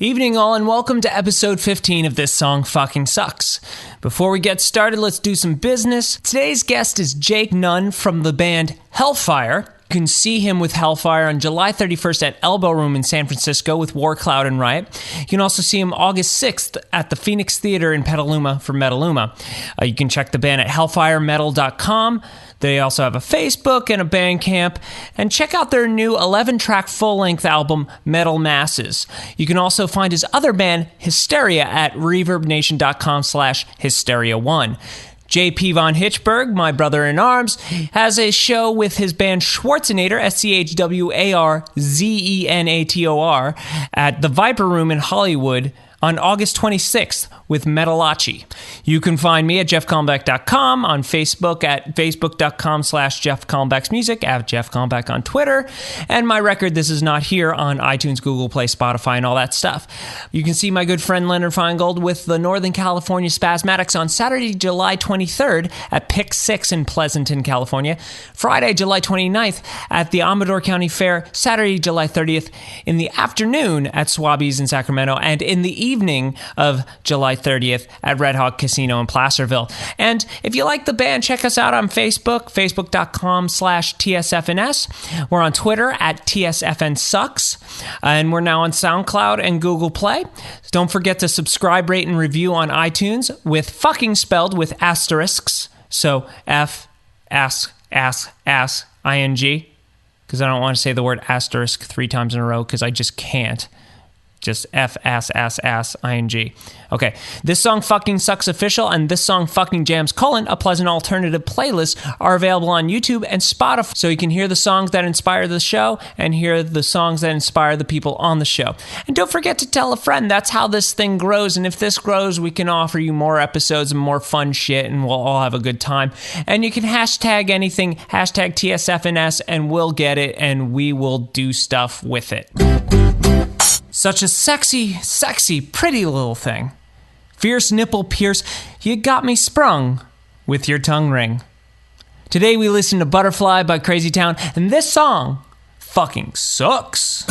Evening all, and welcome to episode 15 of This Song Fucking Sucks. Before we get started, let's do some business. Today's guest is Jake Nunn from the band Hellfire. You can see him with Hellfire on July 31st at Elbow Room in San Francisco with War Cloud and Riot. You can also see him August 6th at the Phoenix Theater in Petaluma for Metaluma. You can check the band at hellfiremetal.com. They also have a Facebook and a Bandcamp. And check out their new 11-track full-length album, Metal Masses. You can also find his other band, Hysteria, at reverbnation.com/hysteria1. JP Von Hitchberg, my brother in arms, has a show with his band Schwarzenator, SCHWARZENATOR, at the Viper Room in Hollywood on August 26th with Metalachi. You can find me at jeffkalmbach.com, on Facebook at facebook.com/JeffKalmbachsmusic, at Jeff Kalmbach on Twitter, and my record This Is Not Here on iTunes, Google Play, Spotify, and all that stuff. You can see my good friend Leonard Feingold with the Northern California Spasmatics on Saturday, July 23rd at Pick 6 in Pleasanton, California, Friday, July 29th at the Amador County Fair, Saturday, July 30th in the afternoon at Swabby's in Sacramento, and in the evening of July 30th at Red Hawk Casino in Placerville. And if you like the band, check us out on Facebook, facebook.com/TSFnS. We're on Twitter at TSFnSucks. And we're now on SoundCloud and Google Play. Don't forget to subscribe, rate, and review on iTunes with fucking spelled with asterisks. So F, ing. Because I don't want to say the word asterisk 3 times in a row because I just can't. Just ing. Okay, This Song Fucking Sucks official and This Song Fucking Jams: A Pleasant Alternative playlist are available on YouTube and Spotify, so you can hear the songs that inspire the show and hear the songs that inspire the people on the show. And don't forget to tell a friend. That's how this thing grows, and if this grows, we can offer you more episodes and more fun shit, and we'll all have a good time. And you can hashtag anything, hashtag TSFnS, and we'll get it, and we will do stuff with it. Such a sexy, sexy, pretty little thing. Fierce nipple pierce, you got me sprung with your tongue ring. Today we listen to Butterfly by Crazytown, and this song fucking sucks.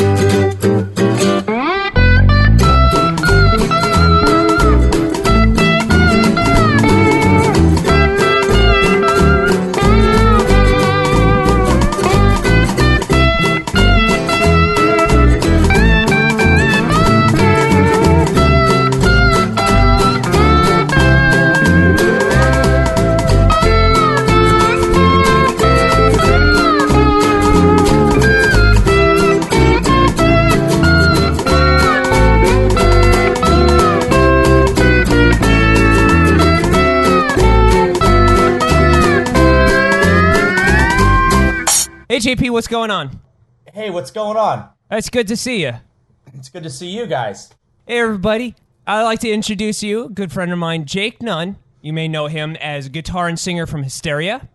Hey, JP, what's going on? Hey, what's going on? It's good to see you. It's good to see you guys. Hey, everybody. I'd like to introduce you, a good friend of mine, Jake Nunn. You may know him as guitar and singer from Hysteria,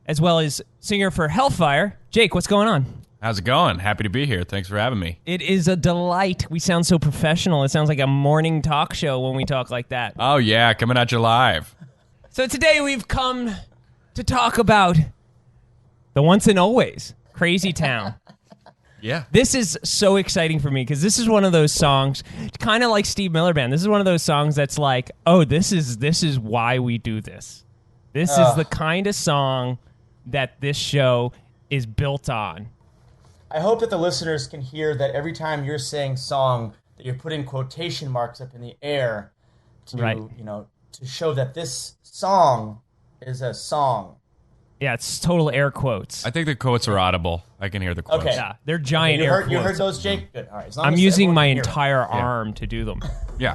as well as singer for Hellfire. Jake, what's going on? How's it going? Happy to be here. Thanks for having me. It is a delight. We sound so professional. It sounds like a morning talk show when we talk like that. Oh, yeah, coming at you live. So today we've come to talk about the once and always Crazytown. Yeah. This is so exciting for me because this is one of those songs, kind of like Steve Miller Band. This is one of those songs that's like, oh, this is why we do this. This is the kind of song that this show is built on. I hope that the listeners can hear that every time you're saying song, that you're putting quotation marks up in the air to, to show that this song is a song. Yeah, it's total air quotes. I think the quotes are audible. I can hear the quotes. Okay. Yeah, they're giant air quotes. You heard those, Jake? Good. All right. I'm using my entire arm to do them. Yeah.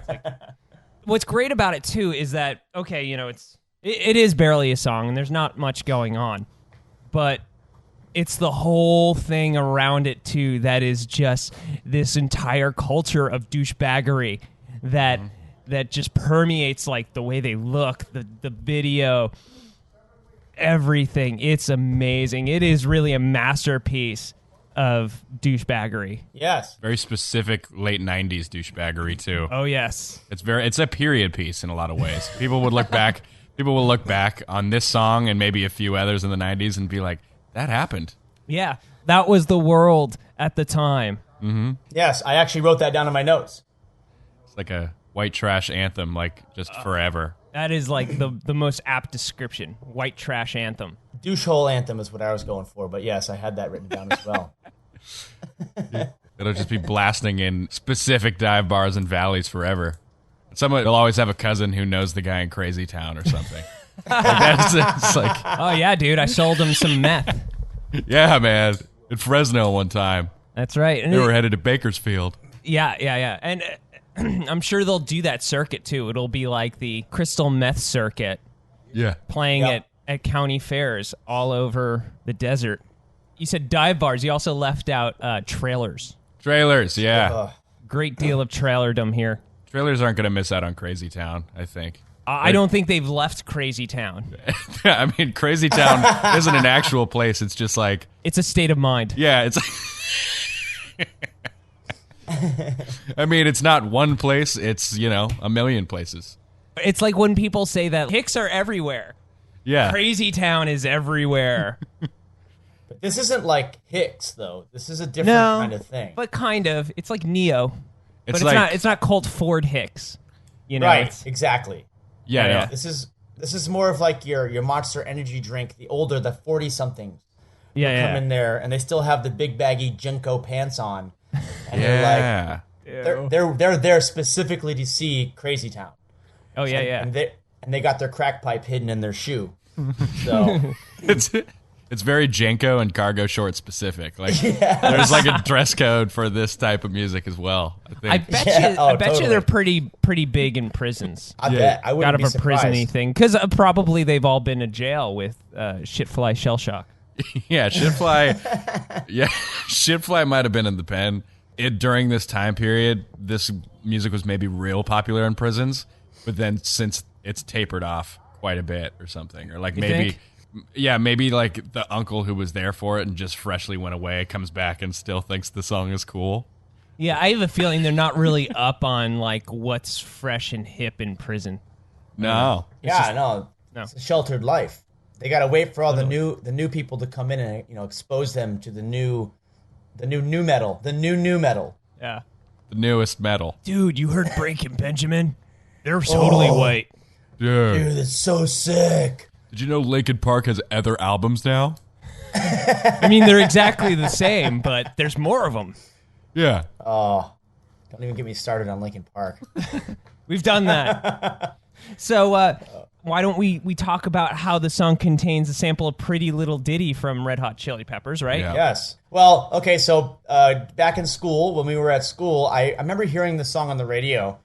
What's great about it, too, is that, okay, it is barely a song, and there's not much going on. But it's the whole thing around it, too, that is just this entire culture of douchebaggery that just permeates, like, the way they look, the video, everything. It's amazing. It is really a masterpiece of douchebaggery. Yes. Very specific late 90s douchebaggery, too. Oh, yes. It's a period piece in a lot of ways. People will look back on this song and maybe a few others in the 90s and be like, that happened. Yeah. That was the world at the time. Mm-hmm. Yes, I actually wrote that down in my notes. like a white trash anthem, like just forever. That is like the most apt description. White trash anthem. Douche hole anthem is what I was going for, but yes, I had that written down as well. It'll just be blasting in specific dive bars and valleys forever. Someone will always have a cousin who knows the guy in Crazytown or something. It's like, Oh yeah, dude, I sold him some meth. yeah, man, in Fresno one time. That's right. And They were headed to Bakersfield. Yeah. And I'm sure they'll do that circuit too. It'll be like the crystal meth circuit, Yeah. playing Yeah. it at county fairs all over the desert. You said dive bars. You also left out trailers. Trailers, yeah. Great deal of trailerdom here. Trailers aren't going to miss out on Crazytown, I think. I don't think they've left Crazytown. I mean, Crazytown isn't an actual place. It's just like, It's a state of mind. yeah, it's. I mean, it's not one place. It's, a million places. It's like when people say that hicks are everywhere. Yeah. Crazytown is everywhere. But this isn't like Hicks, though. This is a different kind of thing. But kind of. It's like Neo. It's But like, it's not Colt Ford Hicks. You know, right, it's- exactly. yeah, Yeah. no. This is more of like your Monster Energy drink, the 40-somethings. yeah. Come in there and they still have the big baggy Jinko pants on. And Yeah. they're there specifically to see Crazytown. Oh yeah. And they got their crack pipe hidden in their shoe. So It's very Jenko and cargo short specific. Like, there's like a dress code for this type of music as well, I think. I bet Yeah, you. oh, I bet you totally. they're pretty big in prisons. I bet I Got wouldn't up be a prison-y surprised. thing because probably they've all been to jail with Shitfly Shellshock. Yeah, Shitfly. Yeah, Shitfly might have been in the pen. During this time period, this music was maybe real popular in prisons, but then since it's tapered off quite a bit or something, or like You maybe, think? yeah, maybe like the uncle who was there for it and just freshly went away comes back and still thinks the song is cool. Yeah, I have a feeling they're not really up on like what's fresh and hip in prison. No, No. No. It's a sheltered life. They got to wait for all the new people to come in and expose them to the new metal, the new metal. Yeah. the newest metal. Dude, you heard Breaking Benjamin? They're totally white. Yeah. Dude, that's so sick. Did you know Linkin Park has other albums now? I mean, they're exactly the same, but there's more of them. Yeah. Oh, don't even get me started on Linkin Park. We've done that. So why don't we talk about how the song contains a sample of Pretty Little Ditty from Red Hot Chili Peppers, right? Yeah. Yes. Well, okay, so back in school, when we were at school, I remember hearing this song on the radio,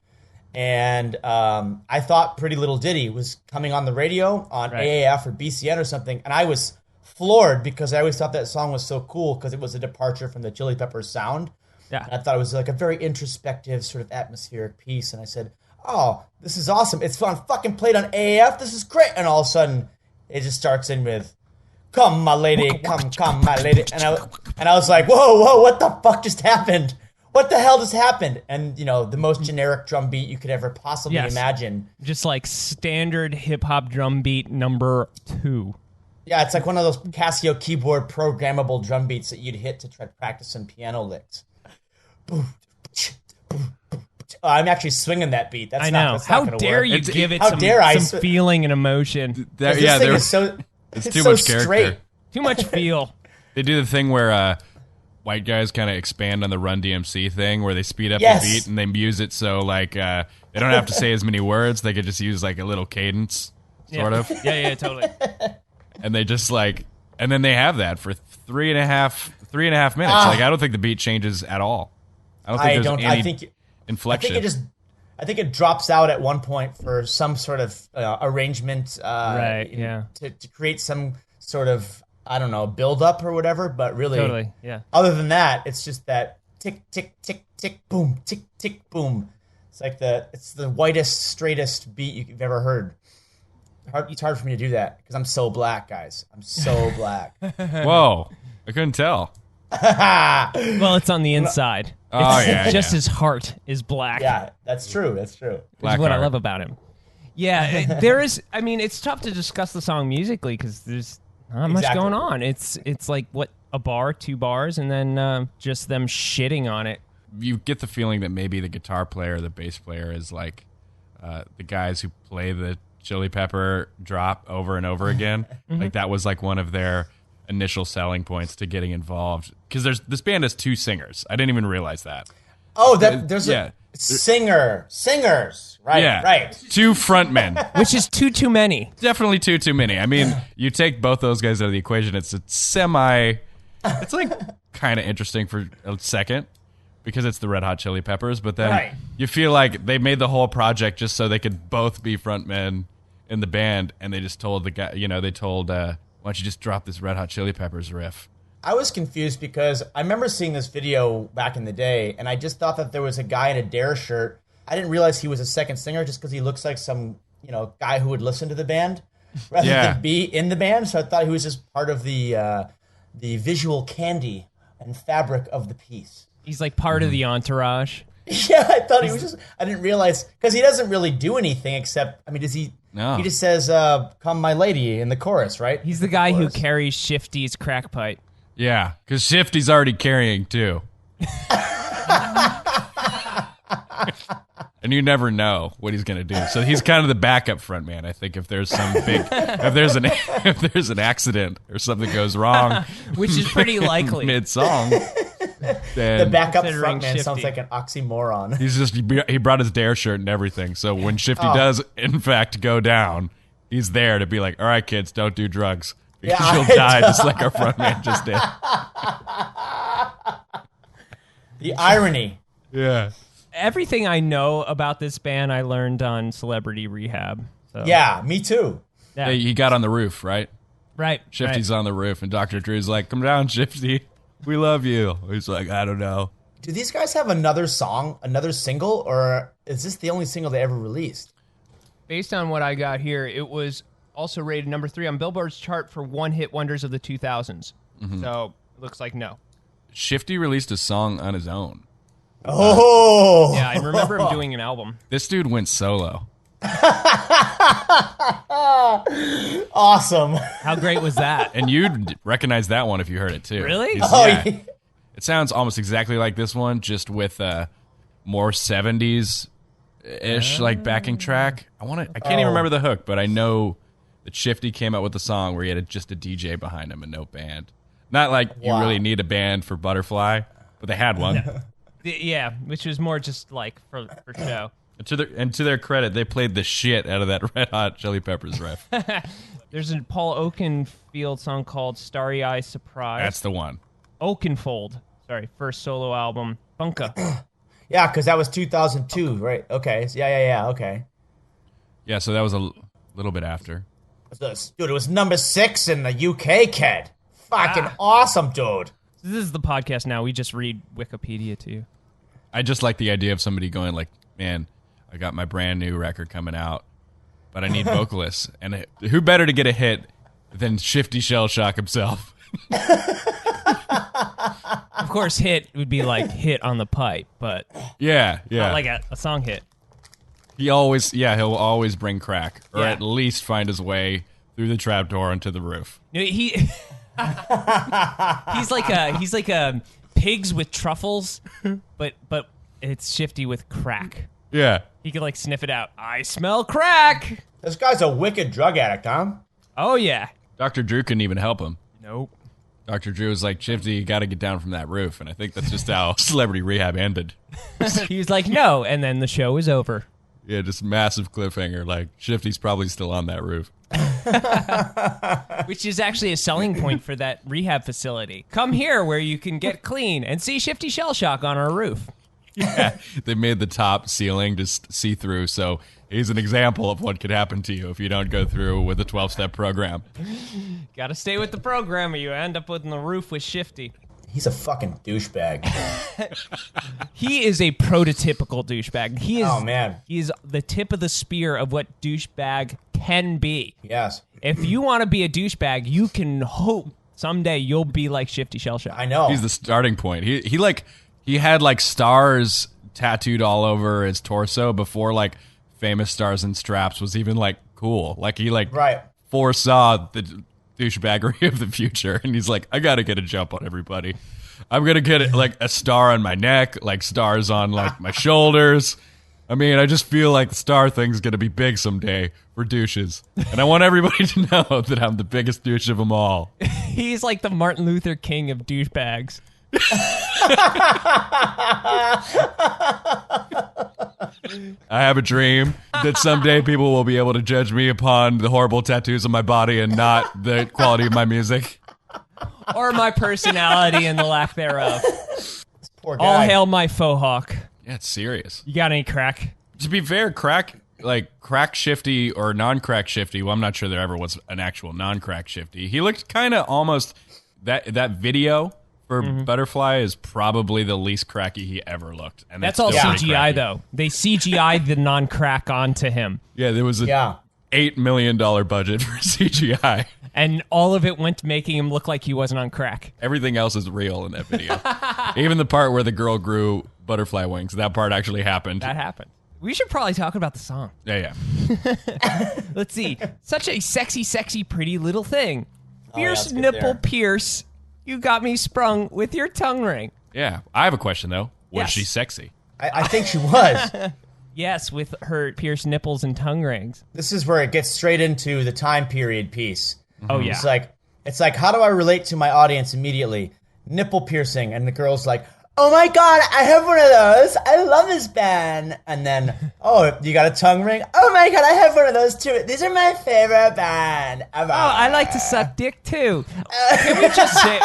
and I thought Pretty Little Ditty was coming on the radio on AAF or BCN or something, and I was floored because I always thought that song was so cool because it was a departure from the Chili Peppers sound. Yeah. And I thought it was like a very introspective sort of atmospheric piece, and I said, oh, this is awesome. It's on fucking played on AAF. This is great. And all of a sudden, it just starts in with, come, my lady, come, my lady. And I was like, whoa, what the fuck just happened? What the hell just happened? And, the most generic drum beat you could ever possibly imagine. Just like standard hip-hop drum beat number 2. Yeah, it's like one of those Casio keyboard programmable drum beats that you'd hit to try to practice some piano licks. I'm actually swinging that beat. That's I not, know. that's not How gonna dare work. you give it How dare I some feeling and emotion? This Yeah, thing there's is so, it's it's too so much character. straight. Too much feel. They do the thing where white guys kind of expand on the Run DMC thing, where they speed up Yes. the beat and they use it so like they don't have to say as many words. They could just use like a little cadence, sort of, Yeah, totally. and they just like, and then they have that for 3.5 minutes. Like I don't think the beat changes at all. I don't think there's any inflection. I think it drops out at one point for some sort of arrangement, to create some sort of, I don't know, build up or whatever. But really, Totally, yeah. Other than that, it's just that tick tick tick tick boom tick tick boom. It's like it's the whitest, straightest beat you've ever heard. It's hard for me to do that because I'm so black, guys. I'm so black. Whoa, I couldn't tell. Well, it's on the inside. Oh, It's yeah, just yeah. his heart is black. Yeah, that's true. That's true. Which is what I Blackheart. love about him. Yeah, there is. I mean, it's tough to discuss the song musically because there's not much Exactly. going on. It's like what, a bar, 2 bars, and then just them shitting on it. you get the feeling that maybe the guitar player, the bass player, is like the guys who play the Chili Pepper drop over and over again. Like that was like one of their initial selling points to getting involved. Because this band has 2 singers. I didn't even realize that. Oh, there's a singers. Right, yeah, right. 2 frontmen. Which is too many. Definitely too many. I mean, you take both those guys out of the equation, it's like kind of interesting for a second because it's the Red Hot Chili Peppers, but then you feel like they made the whole project just so they could both be frontmen in the band, and they just told the guy, why don't you just drop this Red Hot Chili Peppers riff? I was confused because I remember seeing this video back in the day, and I just thought that there was a guy in a Dare shirt. I didn't realize he was a second singer just because he looks like some guy who would listen to the band rather than be in the band. So I thought he was just part of the visual candy and fabric of the piece. He's like part of the entourage. Yeah, I thought he was just. I didn't realize because he doesn't really do anything except. I mean, does he? No. He just says, "Come, my lady," in the chorus, right? He's the guy who carries Shifty's crack pipe. Yeah, because Shifty's already carrying 2. And you never know what he's going to do. So he's kind of the backup front man. I think if there's if there's an accident or something goes wrong, which is pretty likely mid song, the backup front man sounds like an oxymoron. He brought his Dare shirt and everything. So when Shifty does in fact go down, he's there to be like, all right, kids, don't do drugs. Because you'll die just like our front man just did. The irony. Yeah. Everything I know about this band, I learned on Celebrity Rehab. So. Yeah, me too. Yeah. He got on the roof, right? Right. Shifty's on the roof, and Dr. Drew's like, come down, Shifty. We love you. He's like, I don't know. Do these guys have another song, another single, or is this the only single they ever released? Based on what I got here, it was also rated number 3 on Billboard's chart for one-hit wonders of the 2000s. So, it looks like no. Shifty released a song on his own. Oh! Yeah, I remember him doing an album. This dude went solo. Awesome. How great was that? And you'd recognize that one if you heard it, too. Really? Yeah. It sounds almost exactly like this one, just with more 70s-ish like backing track. I can't even remember the hook, but I know that Shifty came out with a song where he had just a DJ behind him and no band. Not like you really need a band for Butterfly, but they had one. Yeah, which was more just like for show. And to their credit, they played the shit out of that Red Hot Chili Peppers riff. There's a Paul Oakenfold song called Starry Eye Surprise. That's the one. Oakenfold. Sorry, first solo album. Bunka. Yeah, because that was 2002, right? Okay. Yeah, okay. Yeah, so that was a little bit after. Dude, it was number 6 in the UK, kid. Fucking awesome, dude. This is the podcast now. We just read Wikipedia to you. I just like the idea of somebody going like, man, I got my brand new record coming out, but I need vocalists. And who better to get a hit than Shifty Shelflock himself? Of course, hit would be like hit on the pipe, but yeah. not like a song hit. He'll always bring crack, or at least find his way through the trapdoor into the roof. He's like a pigs with truffles, but it's Shifty with crack. Yeah, he could like sniff it out. I smell crack. This guy's a wicked drug addict, huh? Oh yeah. Dr. Drew couldn't even help him. Nope. Dr. Drew was like, Shifty, you got to get down from that roof, and I think that's just how Celebrity Rehab ended. He was like, no, and then the show was over. Yeah, just massive cliffhanger. Like, Shifty's probably still on that roof. Which is actually a selling point for that rehab facility. Come here where you can get clean and see Shifty Shelflock on our roof. Yeah, they made the top ceiling just see-through, so he's an example of what could happen to you if you don't go through with a 12-step program. Gotta stay with the program or you end up on the roof with Shifty. He's a fucking douchebag. He is a prototypical douchebag. He is the tip of the spear of what douchebag can be. Yes. If you want to be a douchebag, you can hope someday you'll be like Shifty Shelflock. I know. He's the starting point. He had like stars tattooed all over his torso before like Famous Stars and Straps was even like cool. Like he foresaw the douchebaggery of the future, and he's like, I gotta get a jump on everybody. I'm going to get like a star on my neck, like stars on like my shoulders. I mean, I just feel like the star thing's going to be big someday for douches. And I want everybody to know that I'm the biggest douche of them all. He's like the Martin Luther King of douchebags. I have a dream that someday people will be able to judge me upon the horrible tattoos on my body and not the quality of my music. Or my personality and the lack thereof. Poor guy. All hail my faux hawk. Yeah, it's serious. You got any crack? To be fair, crack shifty or non-crack shifty, well, I'm not sure there ever was an actual non-crack shifty. He looked kind of almost, that video for Butterfly is probably the least cracky he ever looked. And That's all still pretty CGI, cracky. though. They CGI'd the non-crack onto him. Yeah, there was a $8 million budget for CGI. And all of it went to making him look like he wasn't on crack. Everything else is real in that video. Even the part where the girl grew butterfly wings, that part actually happened. That happened. We should probably talk about the song. Yeah. Let's see. Such a sexy, sexy, pretty little thing. Fierce that's good nipple there. pierce. You got me sprung with your tongue ring. Yeah. I have a question, though. Was Yes. she sexy? I think she was. Yes, with her pierced nipples and tongue rings. This is where it gets straight into the time period piece. Oh, yeah. It's like, how do I relate to my audience immediately? Nipple piercing, and the girl's like, oh my god, I have one of those. I love this band. And then, oh, you got a tongue ring? Oh my god, I have one of those too. These are my favorite band ever. Oh, I like to suck dick too. Can we just say?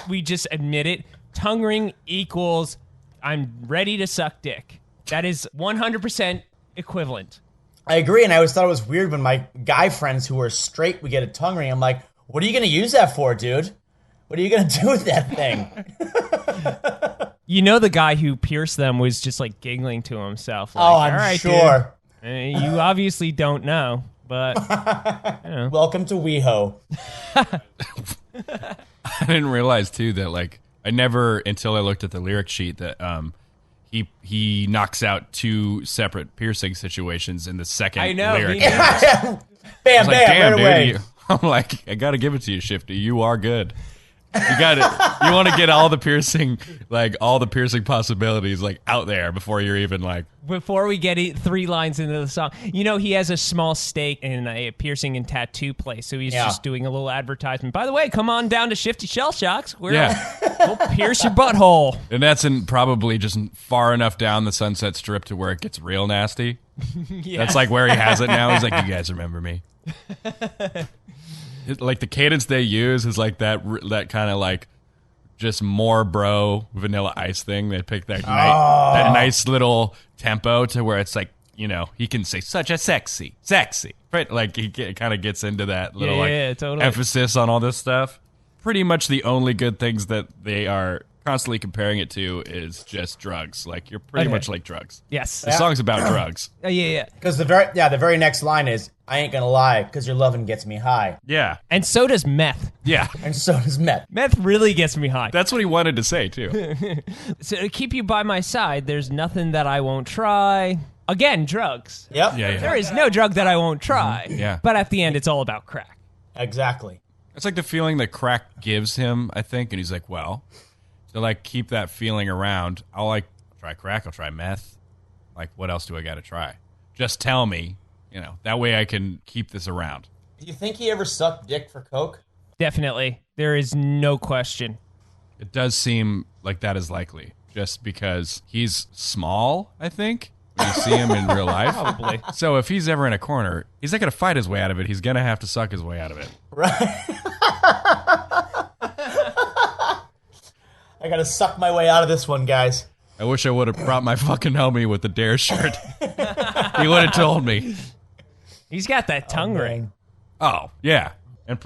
We just admit it? Tongue ring equals I'm ready to suck dick. That is 100% equivalent. I agree, and I always thought it was weird when my guy friends who were straight would get a tongue ring. I'm like, what are you going to use that for, dude? What are you going to do with that thing? You know, the guy who pierced them was just like giggling to himself. Like, Oh, I'm all right, sure. Dude. You obviously don't know, but you know. Welcome to WeHo. I didn't realize, too, that, like, I never, until I looked at the lyric sheet, that he knocks out two separate piercing situations in the second I know, lyric. he I was Bam, bam, like, damn, right dude. away. I'm like, I got to give it to you, Shifty. You are good. You got it. You want to get all the piercing possibilities, like, out there before you're even, like... Before we get 3 lines into the song, you know, he has a small stake in a piercing and tattoo place, so he's just doing a little advertisement. By the way, come on down to Shifty Shellshocks. We'll pierce your butthole. And that's probably just far enough down the Sunset Strip to where it gets real nasty. Yeah. That's like where he has it now. He's like, you guys remember me. Like the cadence they use is like that kind of like just more bro Vanilla Ice thing. They pick that nice little tempo to where it's like, you know, he can say such a sexy, right? Like he kind of gets into that little totally. emphasis on all this stuff. Pretty much the only good things that they are constantly comparing it to is just drugs. Like you're pretty much like drugs. Yes. The song's about drugs. Yeah. Because the very next line is, I ain't gonna lie, because your loving gets me high. Yeah. And so does meth. Yeah. And so does meth. Meth really gets me high. That's what he wanted to say, too. So to keep you by my side, there's nothing that I won't try. Again, drugs. Yep. Yeah. There is no drug that I won't try. Yeah. But at the end, it's all about crack. Exactly. It's like the feeling that crack gives him, I think. And he's like, well, to like keep that feeling around, I'll try crack, I'll try meth. Like, what else do I got to try? Just tell me, you know, that way I can keep this around. Do you think he ever sucked dick for coke? Definitely. There is no question. It does seem like that is likely, just because he's small, I think, when you see him in real life. Probably. So if he's ever in a corner, he's not going to fight his way out of it. He's going to have to suck his way out of it. Right. I gotta suck my way out of this one, guys. I wish I would have brought my fucking homie with the Dare shirt. He would have told me. He's got that tongue ring. Oh, yeah.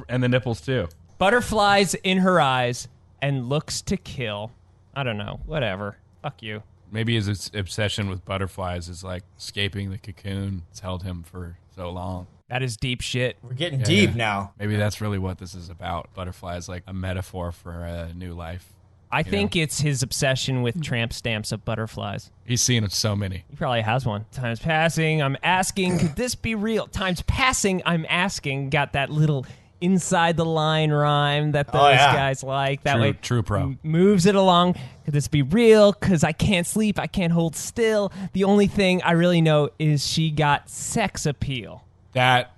And the nipples, too. Butterflies in her eyes and looks to kill. I don't know. Whatever. Fuck you. Maybe his obsession with butterflies is like escaping the cocoon. It's held him for so long. That is deep shit. We're getting deep now. Maybe that's really what this is about. Butterflies like a metaphor for a new life. I think it's his obsession with tramp stamps of butterflies. He's seen so many. He probably has one. Time's passing. I'm asking, could this be real? Time's passing. I'm asking. Got that little inside the line rhyme that those guys like. That way, true pro. Moves it along. Could this be real? Because I can't sleep. I can't hold still. The only thing I really know is she got sex appeal. That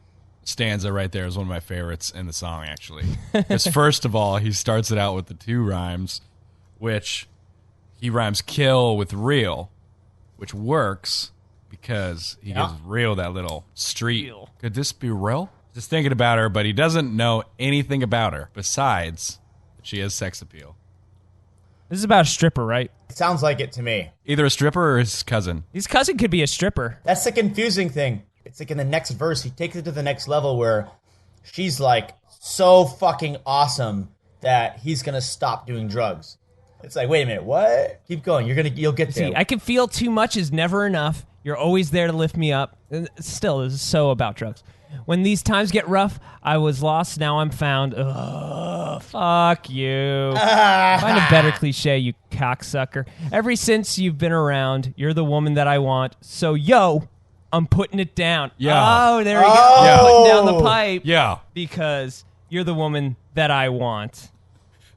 stanza right there is one of my favorites in the song, actually. Because first of all, he starts it out with the 2 rhymes, which he rhymes kill with real, which works because he gives real that little street. Real. Could this be real? Just thinking about her, but he doesn't know anything about her besides that she has sex appeal. This is about a stripper, right? It sounds like it to me. Either a stripper or his cousin. His cousin could be a stripper. That's the confusing thing. It's like in the next verse, he takes it to the next level where she's like so fucking awesome that he's gonna stop doing drugs. It's like, wait a minute, what? Keep going. You'll get there. See, I can feel too much is never enough. You're always there to lift me up. And still, this is so about drugs. When these times get rough, I was lost, now I'm found. Ugh, fuck you. Find a better cliche, you cocksucker. Ever since you've been around, you're the woman that I want. So, yo, I'm putting it down. Yeah. Oh, there we go. I'm putting down the pipe. Yeah. Because you're the woman that I want.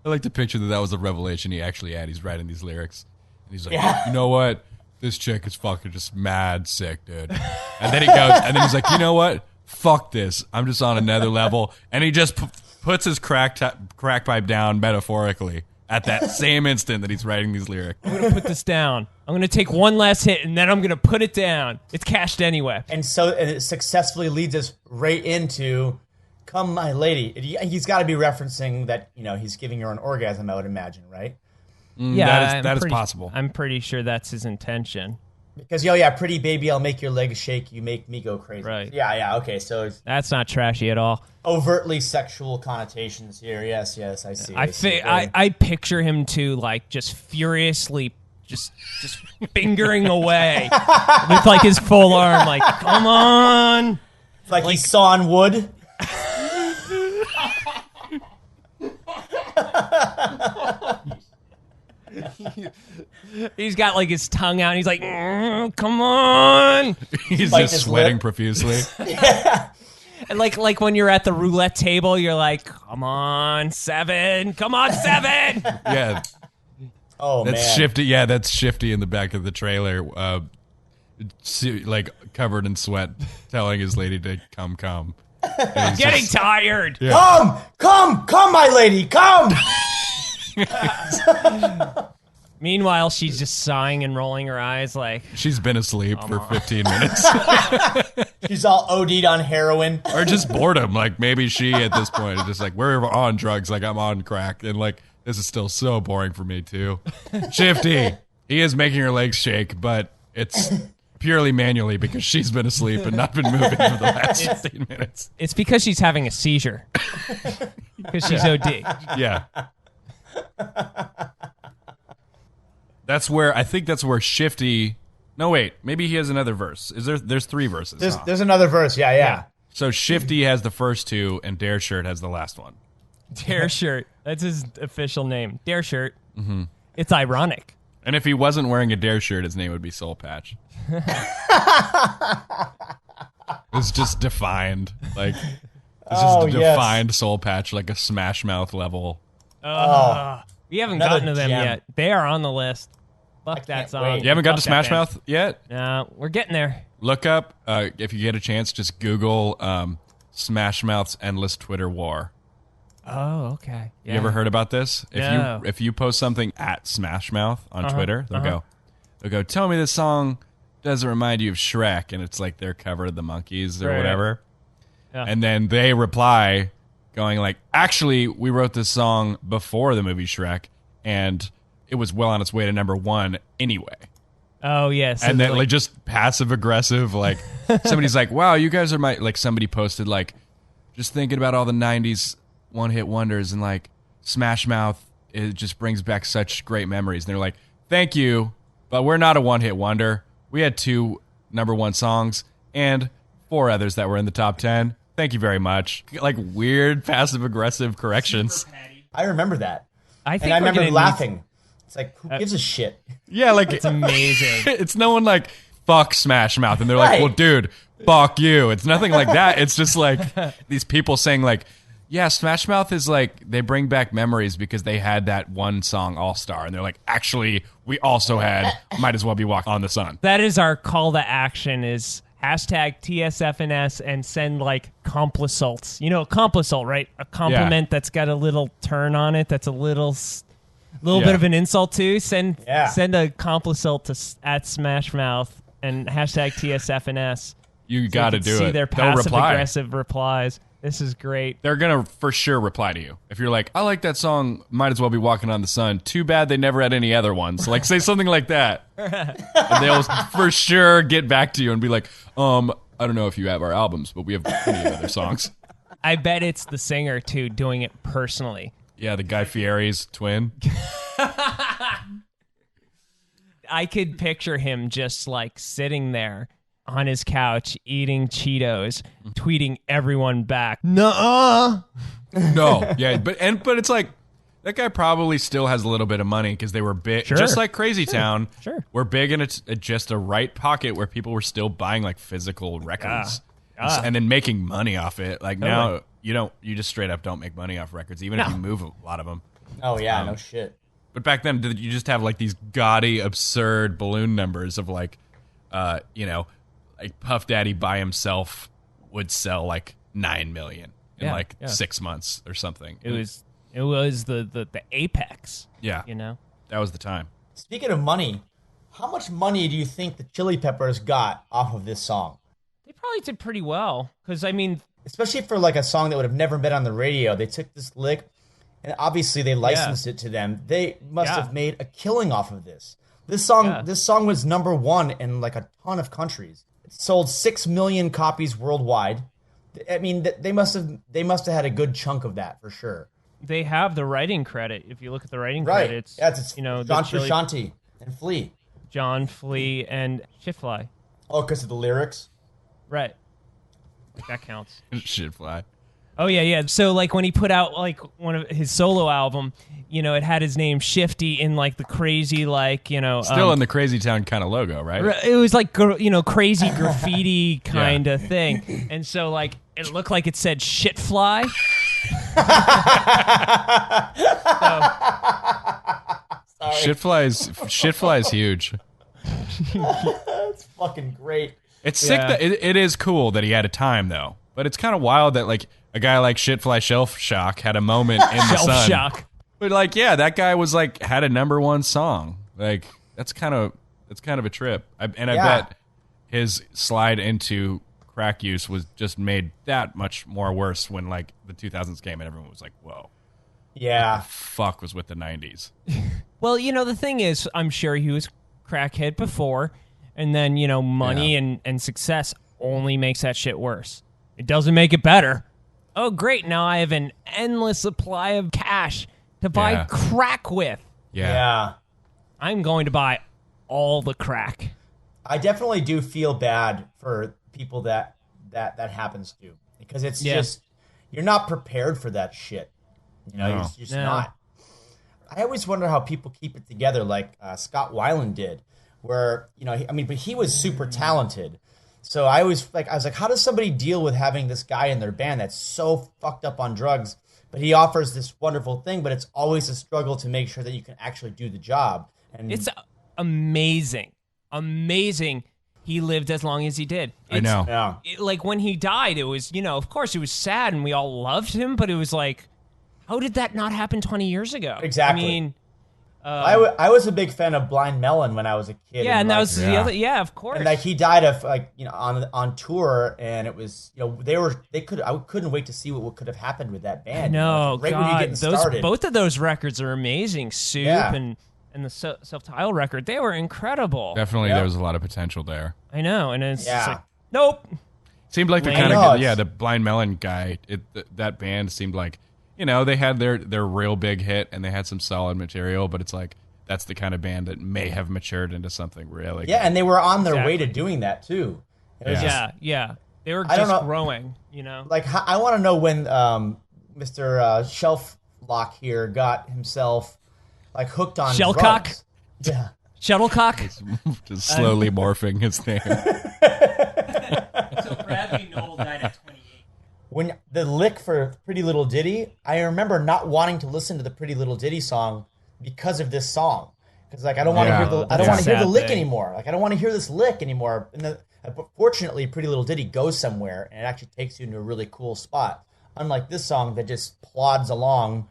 I like to picture that was a revelation he actually had. He's writing these lyrics. And he's like, you know what? This chick is fucking just mad sick, dude. And then he goes, and then he's like, you know what? Fuck this. I'm just on another level. And he just puts his crack pipe down metaphorically at that same instant that he's writing these lyrics. I'm going to put this down. I'm going to take one last hit, and then I'm going to put it down. It's cashed anyway. And it successfully leads us right into Come My Lady. He's got to be referencing that, he's giving her an orgasm, I would imagine, right? Yeah, that is possible. I'm pretty sure that's his intention. Because, pretty baby, I'll make your legs shake, you make me go crazy. Right. Yeah, okay, so it's that's not trashy at all. Overtly sexual connotations here. Yes, I see. I picture him too, like, just furiously just fingering away with, like, his full arm, like, come on. It's like he's sawing wood. He's got like his tongue out and he's like, come on. He's just sweating profusely. Yeah. And like when you're at the roulette table, you're like, come on, 7. Come on, 7. Yeah. Oh, that's man. Shifty. Yeah, that's Shifty in the back of the trailer, like covered in sweat, telling his lady to come. I'm getting tired. Yeah. Come, my lady, come. Meanwhile, she's just sighing and rolling her eyes like... She's been asleep for 15 minutes. She's all OD'd on heroin. Or just boredom. Like, maybe she, at this point, is just like, we're on drugs, like I'm on crack. And, like, this is still so boring for me, too. Shifty, he is making her legs shake, but it's purely manually because she's been asleep and not been moving for the last 15 minutes. It's because she's having a seizure. Because she's OD. Yeah. I think that's where Shifty... No, wait. Maybe he has another verse. There's 3 verses. There's another verse, yeah. So Shifty has the first 2, and DAREshirt has the last one. DAREshirt. That's his official name. DAREshirt. Mm-hmm. It's ironic. And if he wasn't wearing a DAREshirt, his name would be Soulpatch. It's just defined. Like, it's just a defined Soulpatch, like a Smash Mouth level. We haven't gotten to them yet. They are on the list. Fuck that song. Wait. You haven't got to Smash Mouth yet? No, we're getting there. Look up, if you get a chance, just Google Smash Mouth's Endless Twitter War. Oh, okay. Yeah. You ever heard about this? No. If you post something at Smash Mouth on Twitter, they'll go, tell me this song doesn't remind you of Shrek, and it's like their cover of the Monkees or whatever. Yeah. And then they reply going like, actually, we wrote this song before the movie Shrek, and it was well on its way to #1 anyway. Oh, yes. And then like just passive aggressive, like somebody's like, wow, you guys are like somebody posted like, just thinking about all the 90s one-hit wonders and like Smash Mouth, it just brings back such great memories. And they're like, thank you, but we're not a one-hit wonder. We had 2 #1 songs and 4 others that were in the top 10. Thank you very much. Like weird passive aggressive corrections. I remember that. I remember laughing. It's like, who gives a shit? Yeah, like it's amazing. It's no one like, fuck Smash Mouth. And they're like, well, dude, fuck you. It's nothing like that. It's just like these people saying like, Yeah, Smash Mouth is like, they bring back memories because they had that one song, All Star, and they're like, actually, we also had Might As Well Be Walking on the Sun. That is our call to action, is hashtag TSFnS and send like complisalts. You know, complisalt, right? A compliment that's got a little turn on it, that's a little bit of an insult too. Send a complisalt to at Smash Mouth and hashtag TSFnS. You got to do see it. their passive aggressive replies. This is great. They're going to for sure reply to you. If you're like, I like that song, Might As Well Be Walking on the Sun. Too bad they never had any other ones. Like, say something like that. And they'll for sure get back to you and be like, I don't know if you have our albums, but we have plenty of other songs. I bet it's the singer, too, doing it personally. Yeah, the Guy Fieri's twin. I could picture him just, like, sitting there on his couch eating Cheetos, tweeting everyone back. Nuh-uh. No, yeah, but it's like that guy probably still has a little bit of money because they were big, just like Crazytown. Sure. We're big in just a right pocket where people were still buying like physical records and then making money off it. Like now, you just straight up don't make money off records, even if you move a lot of them. Oh yeah, no shit. But back then, did you just have like these gaudy, absurd balloon numbers of like, like Puff Daddy by himself would sell like 9 million in 6 months or something. It was the apex. Yeah, that was the time. Speaking of money, how much money do you think the Chili Peppers got off of this song? They probably did pretty well because I mean, especially for like a song that would have never been on the radio. They took this lick, and obviously they licensed it to them. They must have made a killing off of this. This song was number one in like a ton of countries. Sold 6 million copies worldwide. I mean, they must have had a good chunk of that for sure. They have the writing credit. If you look at the writing right. credits, it's John Frusciante and Flea. John Flea and Shitfly. Oh, because of the lyrics? Right. That counts. Shitfly. Oh, yeah. So, like, when he put out, like, one of his solo album, it had his name Shifty in, like, the crazy, like, Still in the Crazytown kind of logo, right? It was, like, crazy graffiti kind of thing. And so, like, it looked like it said Shitfly. Shitfly is huge. That's fucking great. It's sick that it is cool that he had a time, though. But it's kind of wild that, like, a guy like Shitfly Shelflock had a moment in the sun. Shelfshock. But like, that guy was like had a #1 song. Like that's kind of a trip. I bet his slide into crack use was just made that much more worse when like the 2000s came and everyone was like, "Whoa, yeah, what the fuck was with the 90s?" Well, the thing is, I'm sure he was crackhead before, and then money and success only makes that shit worse. It doesn't make it better. Oh, great. Now I have an endless supply of cash to buy crack with. Yeah. I'm going to buy all the crack. I definitely do feel bad for people that happens to. Because it's just, you're not prepared for that shit. You're just not. I always wonder how people keep it together like Scott Weiland did. Where, but he was super talented. So I was like, how does somebody deal with having this guy in their band that's so fucked up on drugs, but he offers this wonderful thing, but it's always a struggle to make sure that you can actually do the job. And it's amazing he lived as long as he did. I know. Yeah. Like when he died, it was, of course it was sad and we all loved him, but it was like, how did that not happen 20 years ago? Exactly. I mean, I was a big fan of Blind Melon when I was a kid. Yeah, and that was the other. Yeah, of course. And like he died of on tour, and it was I couldn't wait to see what could have happened with that band. No, right when you're getting started. Both of those records are amazing. Soup and the self-titled record, they were incredible. Definitely, there was a lot of potential there. I know, and it's just like, nope. Seemed like the kind of the Blind Melon guy. That band seemed like. They had their real big hit and they had some solid material, but it's like that's the kind of band that may have matured into something really good. And they were on their way to doing that too. They were just growing, Like I want to know when Mr. Shelflock here got himself like hooked on Shellcock? drugs. Yeah. Shuttlecock? Just slowly morphing his name. So Bradley Noel died at 28. when the lick for Pretty Little Ditty, I remember not wanting to listen to the Pretty Little Ditty song because of this song. Because like I don't want to hear the lick anymore. Like I don't want to hear this lick anymore. But fortunately, Pretty Little Ditty goes somewhere and it actually takes you into a really cool spot. Unlike this song that just plods along,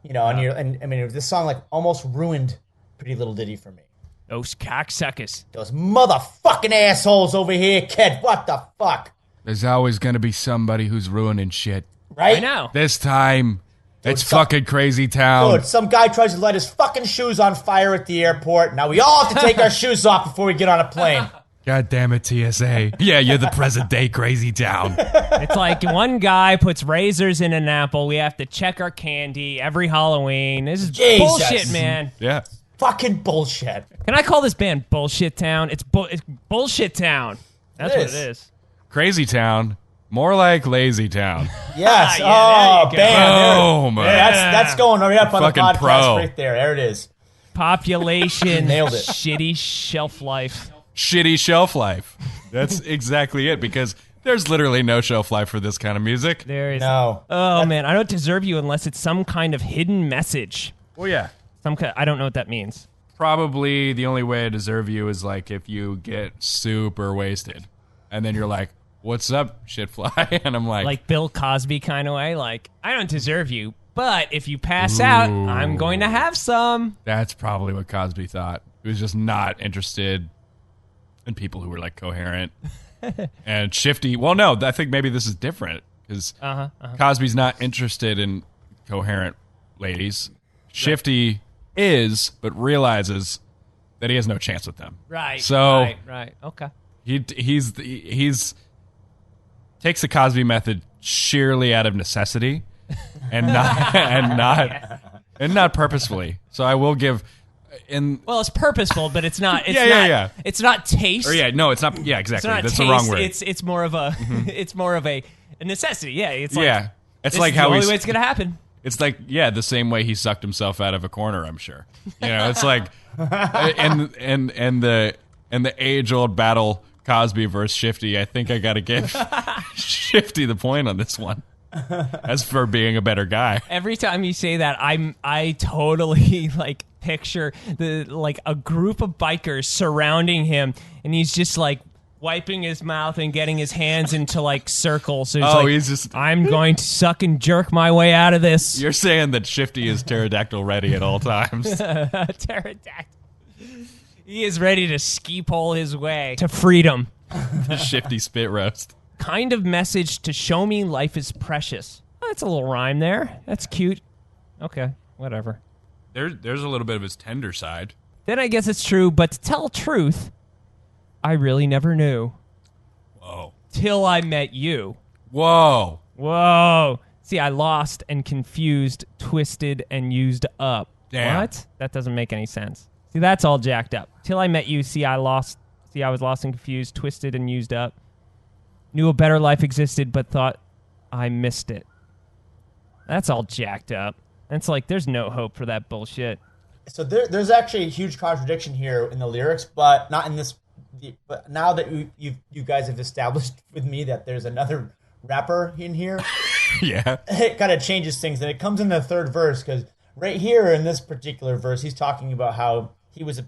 and I mean this song like almost ruined Pretty Little Ditty for me. Those cocksuckers. Those motherfucking assholes over here, kid. What the fuck? There's always going to be somebody who's ruining shit. Right? I know. This time, it's fucking Crazytown. Dude, some guy tries to light his fucking shoes on fire at the airport. Now we all have to take our shoes off before we get on a plane. God damn it, TSA. Yeah, you're the present day Crazytown. It's like one guy puts razors in an apple. We have to check our candy every Halloween. This is bullshit, man. Yeah. Fucking bullshit. Can I call this band Bullshit Town? It's Bullshit Town. That's what it is. Crazytown. More like Lazy Town. Yes. Yeah, bam. Boom. That's going right up on the Fucking podcast pro. right there. There it is. Population. Nailed it. Shitty shelf life. Shitty shelf life. That's exactly it, because there's literally no shelf life for this kind of music. There is. No. Oh, man. I don't deserve you unless it's some kind of hidden message. Well, yeah. I don't know what that means. Probably the only way I deserve you is like if you get super wasted. And then you're like, what's up, Shitfly? And I'm Like Bill Cosby kind of way. Like, I don't deserve you, but if you pass out, I'm going to have some. That's probably what Cosby thought. He was just not interested in people who were like coherent and shifty. Well, no, I think maybe this is different because Cosby's not interested in coherent ladies. Shifty is, but realizes that he has no chance with them. Right. So right. Okay. He's takes the Cosby method sheerly out of necessity, and not purposefully. So I will give. Well, it's purposeful, but it's not. It's yeah. It's not taste. Or no, it's not. Yeah, exactly. It's not That's taste, the wrong word. It's more of a. It's more of a necessity. Yeah. It's like. Yeah. It's This like is how the only he's. way it's gonna happen. It's like the same way he sucked himself out of a corner. I'm sure. It's like, and the age old battle. Cosby versus Shifty. I think I got to give Shifty the point on this one. As for being a better guy. Every time you say that, I totally like picture a group of bikers surrounding him, and he's just like wiping his mouth and getting his hands into like circles. So he's just I'm going to suck and jerk my way out of this. You're saying that Shifty is pterodactyl ready at all times. Pterodactyl. He is ready to ski pole his way to freedom. The Shifty spit roast. Kind of message to show me life is precious. Oh, that's a little rhyme there. That's cute. Okay, whatever. There's a little bit of his tender side. Then I guess it's true, but to tell truth, I really never knew. Whoa. Till I met you. Whoa. Whoa. See, I lost and confused, twisted, and used up. Damn. What? That doesn't make any sense. See, that's all jacked up. Till I met you, I was lost and confused, twisted and used up. Knew a better life existed, but thought I missed it. That's all jacked up. It's like, there's no hope for that bullshit. So there's actually a huge contradiction here in the lyrics, but not in this. But now that you guys have established with me that there's another rapper in here, Yeah. it kind of changes things. And it comes in the third verse, because right here in this particular verse, he's talking about how he was a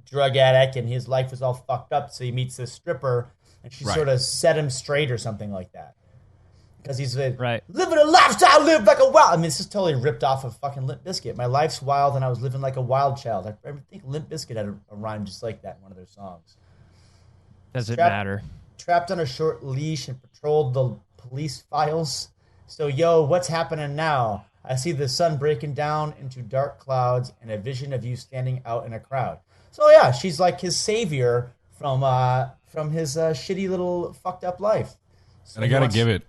drug addict and his life was all fucked up. So he meets this stripper and she sort of set him straight or something like that. Because he's living a lifestyle, live like a wild. I mean, this is totally ripped off of fucking Limp Bizkit. My life's wild and I was living like a wild child. I think Limp Bizkit had a rhyme just like that in one of their songs. Does it matter? Trapped on a short leash and patrolled the police files. So, yo, what's happening now? I see the sun breaking down into dark clouds and a vision of you standing out in a crowd. So, yeah, she's like his savior from his shitty little fucked up life. So And I got to give it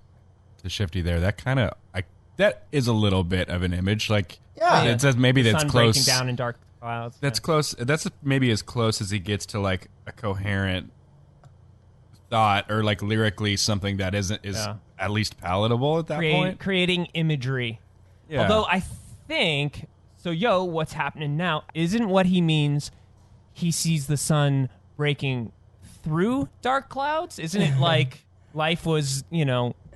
to Shifty there. That is a little bit of an image. Like, it says maybe that's sun close. Breaking down in dark clouds. That's close. That's maybe as close as he gets to like a coherent thought, or like lyrically something that is at least palatable at that point. Creating imagery. Yeah. Although I think, so yo, what's happening now isn't what he means. He sees the sun breaking through dark clouds. Isn't it like life was,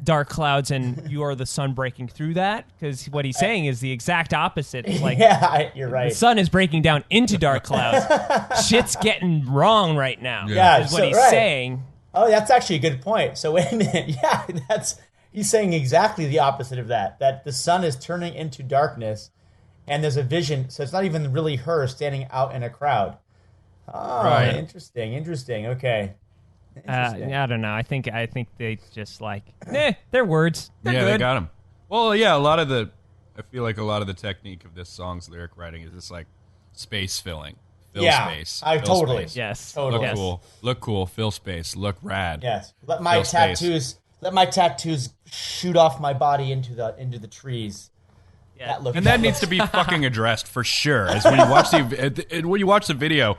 dark clouds and you are the sun breaking through that, because what he's saying is the exact opposite. It's like, you're right. the sun is breaking down into dark clouds. Shit's getting wrong right now. Yeah, is what he's saying. Oh, that's actually a good point. So wait a minute. Yeah, he's saying exactly the opposite of that. That the sun is turning into darkness, and there's a vision. So it's not even really her standing out in a crowd. Oh, right. Interesting. Okay. I don't know. I think they just like, they're words. They're good. They got them. Well, yeah, I feel like a lot of the technique of this song's lyric writing is just like space filling. Fill space. Totally. Space. Yes. Totally. Look cool. Fill space. Look rad. Yes. Let my tattoos shoot off my body into the trees. Yeah. That needs to be fucking addressed for sure. As when you watch the video,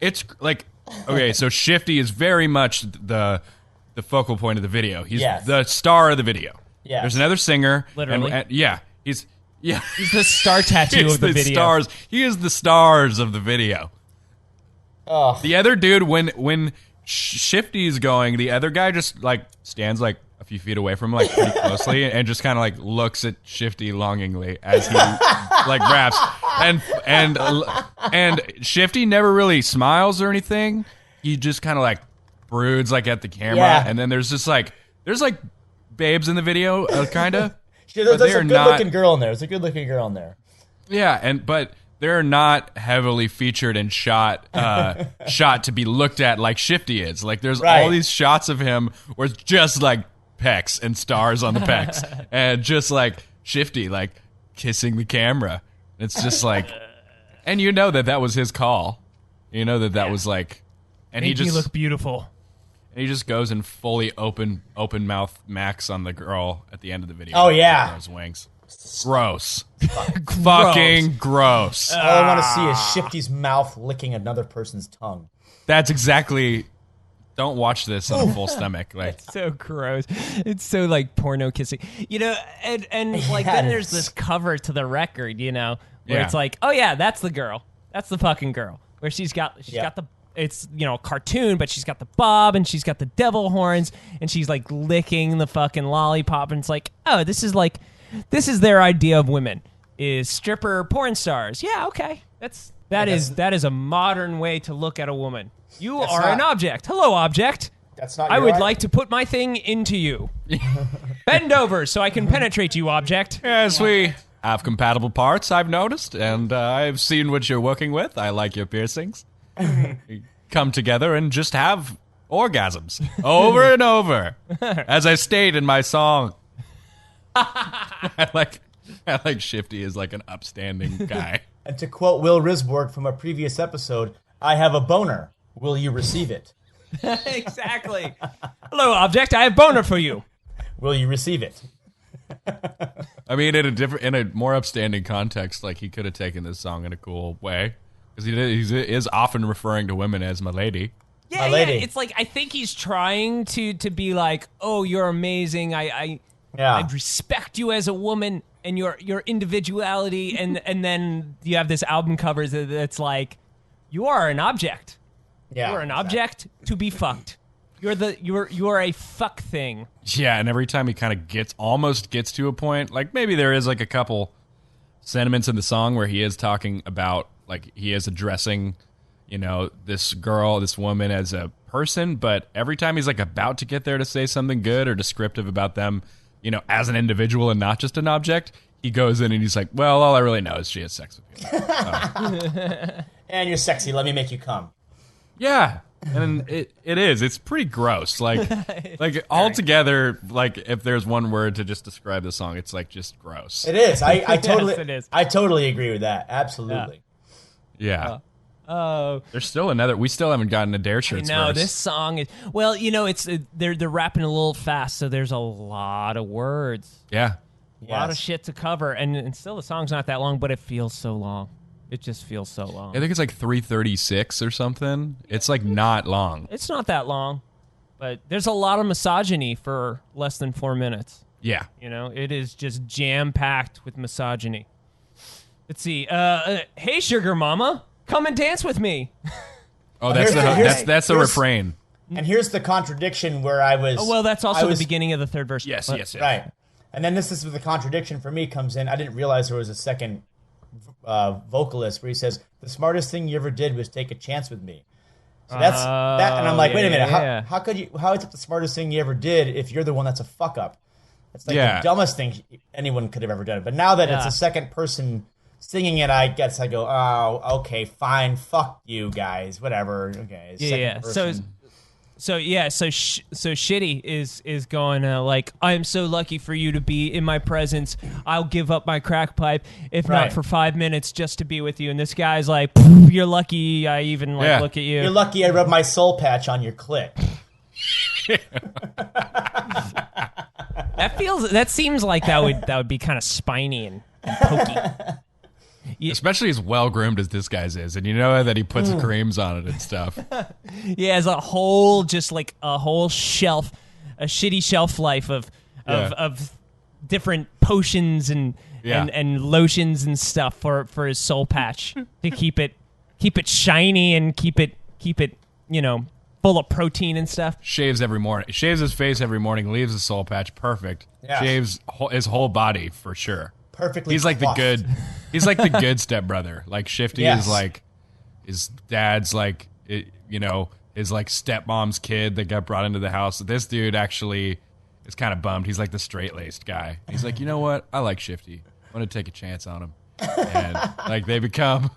it's like, okay, so Shifty is very much the focal point of the video. He's the star of the video. Yeah. There's another singer. Literally. He's the star tattoo of the video. He is the stars of the video. Oh. The other dude, when Shifty's going, the other guy just like stands like a few feet away from him, like pretty closely, and just kind of like looks at Shifty longingly as he like raps, and Shifty never really smiles or anything. He just kind of like broods like at the camera, and then there's like babes in the video, kind of. There's a good-looking girl in there. There's a good-looking girl in there. Yeah, but they're not heavily featured and shot to be looked at like Shifty is. Like there's all these shots of him where it's just like pecs and stars on the pecs, and just like Shifty like kissing the camera. It's just like, and you know that was his call. You know that was like, and he just look beautiful. And he just goes and fully open mouth Max on the girl at the end of the video. Oh yeah, those wings. Gross. Fucking gross. All I want to see is Shifty's mouth licking another person's tongue. That's exactly. Don't watch this on a full stomach. Like, it's so gross. It's so like porno kissing. You know, and like then there's this cover to the record, you know, where it's like, oh yeah, that's the girl. That's the fucking girl. Where she's got the, it's, you know, a cartoon, but she's got the bob and she's got the devil horns and she's like licking the fucking lollipop, and it's like, oh, this is their idea of women, is stripper porn stars. Yeah, okay. That is a modern way to look at a woman. You are an object. Hello, object. That's not. I would like to put my thing into you. Bend over so I can penetrate you, object. Yes, we have compatible parts, I've noticed, and I've seen what you're working with. I like your piercings. Come together and just have orgasms over and over, as I state in my song. I like Shifty as like an upstanding guy. And to quote Will Risborg from a previous episode, I have a boner. Will you receive it? Exactly. Hello, object. I have boner for you. Will you receive it? I mean, in a more upstanding context, like he could have taken this song in a cool way, because he is often referring to women as my lady. Yeah, my lady. It's like, I think he's trying to be like, oh, you're amazing. I respect you as a woman and your individuality, and then you have this album cover that's like, you are an object. Yeah, you are an object to be fucked. You are a fuck thing. Yeah, and every time he kind of almost gets to a point, like maybe there is like a couple sentiments in the song where he is talking about, like, he is addressing, you know, this woman as a person, but every time he's like about to get there to say something good or descriptive about them, you know, as an individual and not just an object, he goes in and he's like, well, all I really know is she has sex with you. And you're sexy, let me make you come. Yeah. And it is. It's pretty gross. Like altogether, like if there's one word to just describe the song, it's like just gross. It is. I totally it is. I totally agree with that. Absolutely. Yeah. There's still another. We still haven't gotten a DAREshirt. No, this song is, well, you know, it's they're rapping a little fast, so there's a lot of words. Yeah. A lot of shit to cover, and still the song's not that long, but it feels so long. It just feels so long. I think it's like 3:36 or something. It's like not long. It's not that long, but there's a lot of misogyny for less than 4 minutes. Yeah. You know, it is just jam-packed with misogyny. Let's see. Hey, sugar mama, come and dance with me. Oh, that's the refrain. And here's the contradiction where I was... Oh, well, that's also the beginning of the third verse. Yes. Right. And then this is where the contradiction for me comes in. I didn't realize there was a second vocalist where he says, the smartest thing you ever did was take a chance with me. So that's that. And I'm like, wait a minute. How is it the smartest thing you ever did if you're the one that's a fuck up? It's like the dumbest thing anyone could have ever done. But now that it's a second person singing it, I guess I go, oh, okay, fine, fuck you guys, whatever. Okay, second person. So Shitty is going like, I'm so lucky for you to be in my presence. I'll give up my crack pipe if not for 5 minutes just to be with you. And this guy's like, you're lucky. I even look at you. You're lucky I rubbed my soul patch on your clit. That seems like that would be kind of spiny and pokey. Especially as well groomed as this guy's is, and you know that he puts creams on it and stuff. He has a whole shelf, a shitty shelf life of different potions and lotions and stuff for his soul patch to keep it shiny and keep it full of protein and stuff. Shaves every morning. Shaves his face every morning. Leaves the soul patch perfect. Yeah. Shaves his whole body for sure. Perfectly. He's like the good. He's like the good stepbrother. Like Shifty is like his dad's like his like stepmom's kid that got brought into the house. This dude actually is kind of bummed. He's like the straight-laced guy. He's like, you know what? I like Shifty. I want to take a chance on him. And like they become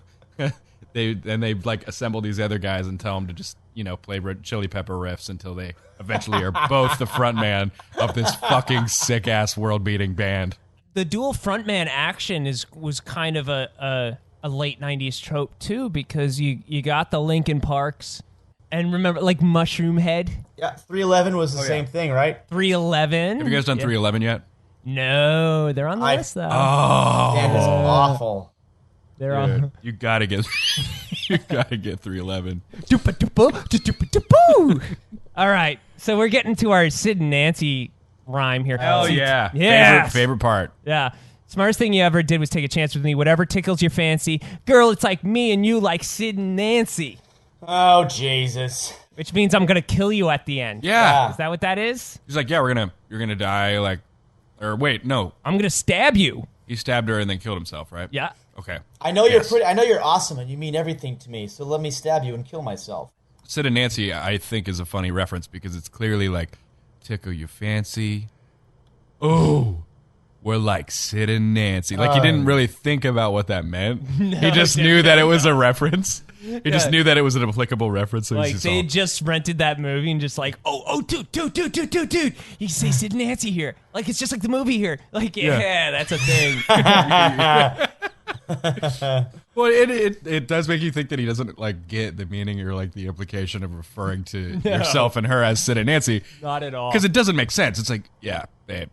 they like assemble these other guys and tell them to just play Chili Pepper riffs until they eventually are both the front man of this fucking sick ass world beating band. The dual frontman action was kind of a late 90s trope too, because you got the Linkin Parks and remember like Mushroom Head. Yeah, 311 was the same thing, right? 311. Have you guys done 311 yet? No, they're on the list though. Oh, that is awful. They're on. You gotta get 311. All right, so we're getting to our Sid and Nancy rhyme here. Hell yeah. Favorite part. Yeah. Smartest thing you ever did was take a chance with me. Whatever tickles your fancy. Girl, it's like me and you like Sid and Nancy. Oh, Jesus. Which means I'm going to kill you at the end. Yeah. Is that what that is? He's like, yeah, you're going to die like, or wait, no. I'm going to stab you. He stabbed her and then killed himself, right? Yeah. Okay. I know you're awesome and you mean everything to me, so let me stab you and kill myself. Sid and Nancy, I think, is a funny reference because it's clearly like, tickle your fancy. Oh, we're like Sid and Nancy. Like he didn't really think about what that meant. No, he just knew that it was a reference. He just knew that it was an applicable reference. So like they just rented that movie and just like, dude. You say Sid and Nancy here. Like it's just like the movie here. Like that's a thing. Well, it does make you think that he doesn't like get the meaning or like the implication of referring to yourself and her as Sid and Nancy. Not at all. Because it doesn't make sense. It's like, yeah, babe,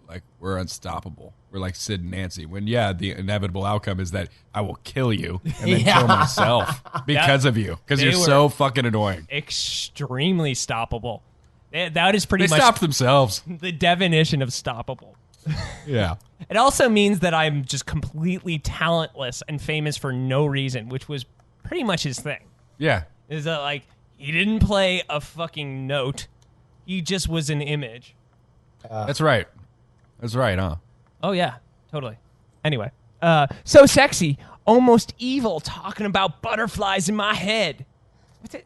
like we're unstoppable. We're like Sid and Nancy. When the inevitable outcome is that I will kill you and then kill myself because of you. Because you're so fucking annoying. Extremely stoppable. That is pretty much. They stopped themselves. The definition of stoppable. Yeah. It also means that I'm just completely talentless and famous for no reason, which was pretty much his thing. Yeah. Is that like he didn't play a fucking note. He just was an image. That's right. That's right, huh? Oh yeah, totally. Anyway, so sexy, almost evil, talking about butterflies in my head. What's it?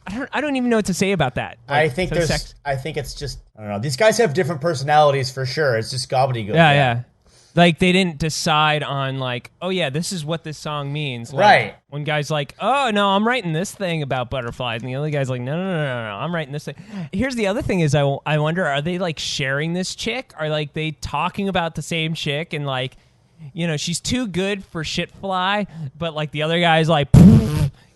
I don't even know what to say about that. Like, I think it's just, I don't know. These guys have different personalities for sure. It's just gobbledygook. Yeah. Like they didn't decide on like, oh yeah, this is what this song means. Like, right. One guy's like, oh no, I'm writing this thing about butterflies, and the other guy's like, no, I'm writing this thing. Here's the other thing: is I wonder, are they like sharing this chick? Are like they talking about the same chick and like, she's too good for Shitfly, but like the other guy's like,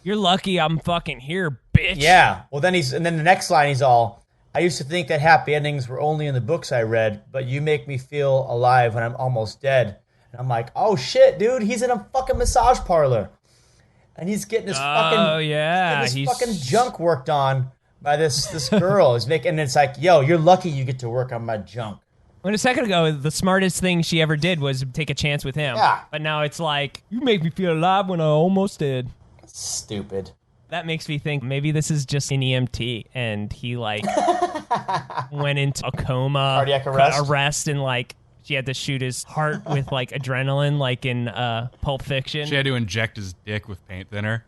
you're lucky I'm fucking here, bitch. Yeah. Well, then the next line he's all, I used to think that happy endings were only in the books I read, but you make me feel alive when I'm almost dead. And I'm like, oh shit, dude, he's in a fucking massage parlor. And he's getting his fucking junk worked on by this girl. And it's like, yo, you're lucky you get to work on my junk. When a second ago, the smartest thing she ever did was take a chance with him. Yeah. But now it's like, you make me feel alive when I almost did. Stupid. That makes me think maybe this is just an EMT and he like went into a coma, Cardiac arrest, and like she had to shoot his heart with like adrenaline, like in Pulp Fiction. She had to inject his dick with paint thinner.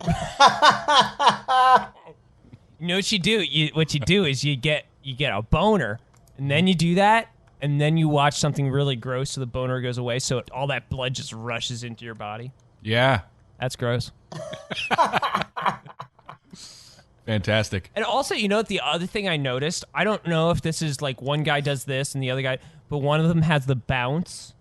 You know what you do? What you do is you get a boner, and then you do that, and then you watch something really gross so the boner goes away, so all that blood just rushes into your body. Yeah. That's gross. Fantastic. And also, you know what, the other thing I noticed, I don't know if this is like one guy does this and the other guy, but one of them has the bounce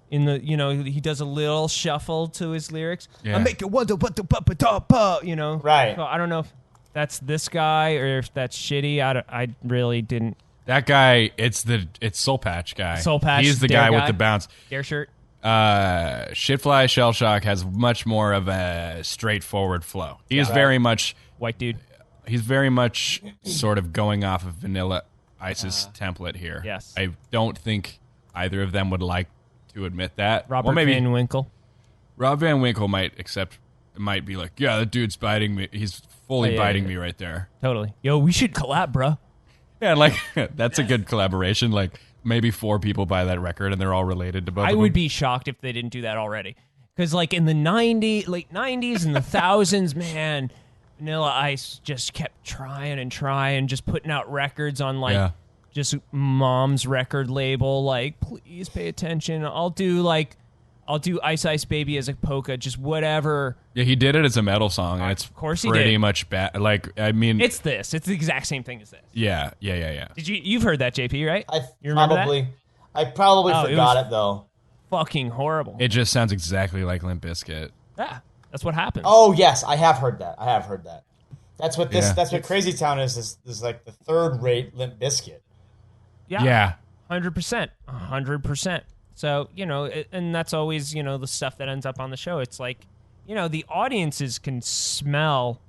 in the, you know, he does a little shuffle to his lyrics. Yeah. I make it wonder what the, you know. Right. So I don't know if that's this guy or if that's shitty. I really didn't. That guy, it's Soulpatch guy. Soulpatch, He's the guy with the bounce. DAREshirt. Shitfly Shelflock has much more of a straightforward flow. He is very much White dude. He's very much sort of going off of Vanilla Ice's template here. Yes. I don't think either of them would like to admit that. Robert Van Winkle. Rob Van Winkle might be like, yeah, that dude's biting me. He's fully biting me right there. Totally. Yo, we should collab, bro. Yeah, like that's a good collaboration. Like maybe 4 people buy that record and they're all related to both of them. I would be shocked if they didn't do that already. Because like in the late 90s and the thousands, man, Vanilla Ice just kept trying and trying, just putting out records on like just mom's record label. Like, please pay attention. I'll do Ice Ice Baby as a polka, just whatever. Yeah, he did it as a metal song, and it's of course he pretty did. much bad. Like, I mean, it's the exact same thing as this. Yeah. You've heard that, JP, right? I remember probably forgot it though. Fucking horrible. It just sounds exactly like Limp Bizkit. Yeah, that's what happens. Oh yes, I have heard that. That's what this. That's what Crazytown is. Is like the third-rate Limp Bizkit. Yeah. 100%. So, you know, and that's always, you know, the stuff that ends up on the show. It's like, you know, the audiences can smell,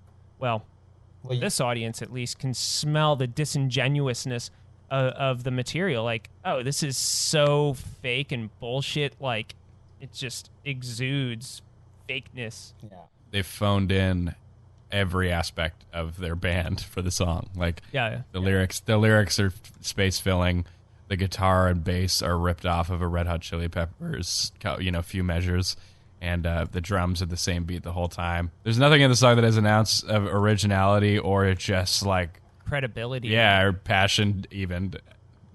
this audience at least can smell the disingenuousness of the material. Like, oh, this is so fake and bullshit. Like, it just exudes fakeness. Yeah. They phoned in every aspect of their band for the song. Like, the lyrics are space filling. The guitar and bass are ripped off of a Red Hot Chili Peppers, few measures, and the drums are the same beat the whole time. There's nothing in the song that has an ounce of originality or just like credibility, or passion even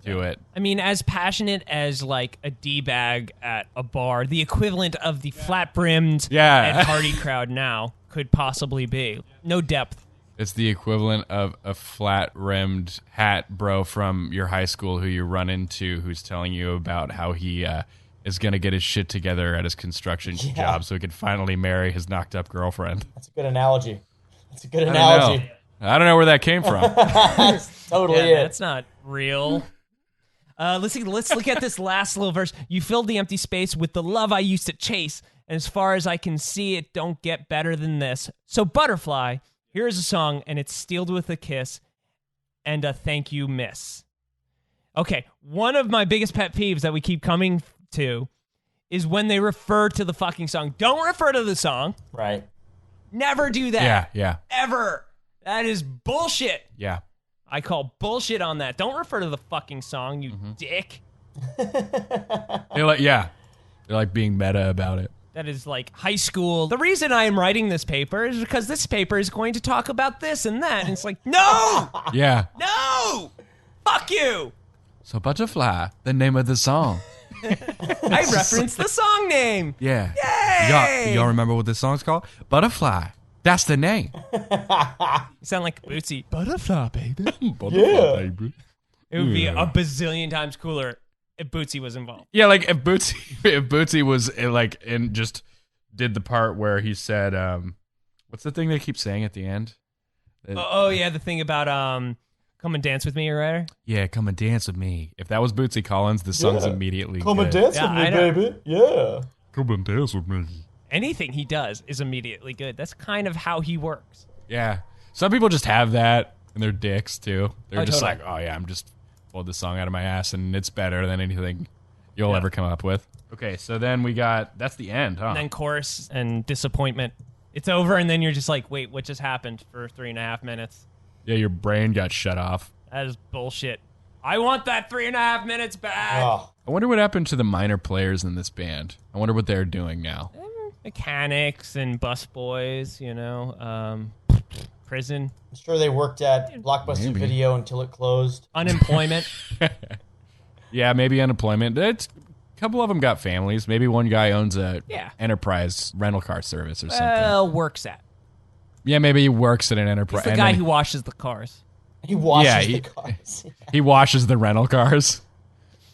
to it. I mean, as passionate as like a D-bag at a bar, the equivalent of the flat-brimmed at party crowd now could possibly be. No depth. It's the equivalent of a flat-rimmed hat bro from your high school who you run into who's telling you about how he is going to get his shit together at his construction job so he can finally marry his knocked-up girlfriend. That's a good analogy. I don't know where that came from. That's totally it. That's not real. Let's look at this last little verse. You filled the empty space with the love I used to chase, and as far as I can see, it don't get better than this. So Butterfly, here's a song, and it's steeled with a kiss and a thank you, miss. Okay, one of my biggest pet peeves that we keep coming to is when they refer to the fucking song. Don't refer to the song. Right. Never do that. Yeah. Ever. That is bullshit. Yeah. I call bullshit on that. Don't refer to the fucking song, you dick. They're like being meta about it. That is like high school. The reason I am writing this paper is because this paper is going to talk about this and that. And it's like, no! Yeah. No! Fuck you! So Butterfly, the name of the song. I referenced the song name. Yeah. Yay! Y'all remember what this song's called? Butterfly. That's the name. You sound like Bootsy. Butterfly, baby. Baby. It would be a bazillion times cooler if Bootsy was involved. Yeah, like if Bootsy was like and just did the part where he said, what's the thing they keep saying at the end? The thing about come and dance with me or whatever. Yeah, come and dance with me. If that was Bootsy Collins, the song's immediately Come good. and dance with me, baby. Yeah. Come and dance with me. Anything he does is immediately good. That's kind of how he works. Yeah. Some people just have that, and they're dicks, too. They're just totally. like, oh, yeah, I'm just pulled this song out of my ass, and it's better than anything you'll ever come up with. Okay, so then we got, that's the end, huh? And then chorus and disappointment It's over, and then you're just like, wait, what just happened for 3.5 minutes? Yeah, your brain got shut off. That is bullshit. I want that 3.5 minutes back. Oh. I wonder what happened to the minor players in this band. I wonder what they're doing now. Mechanics and busboys, prison. I'm sure they worked at Blockbuster Video until it closed. Unemployment. Yeah, maybe unemployment. A couple of them got families. Maybe one guy owns a enterprise rental car service or something. Works at. Yeah, maybe he works at an enterprise. He's the guy who washes the cars. He washes the cars. He washes the rental cars.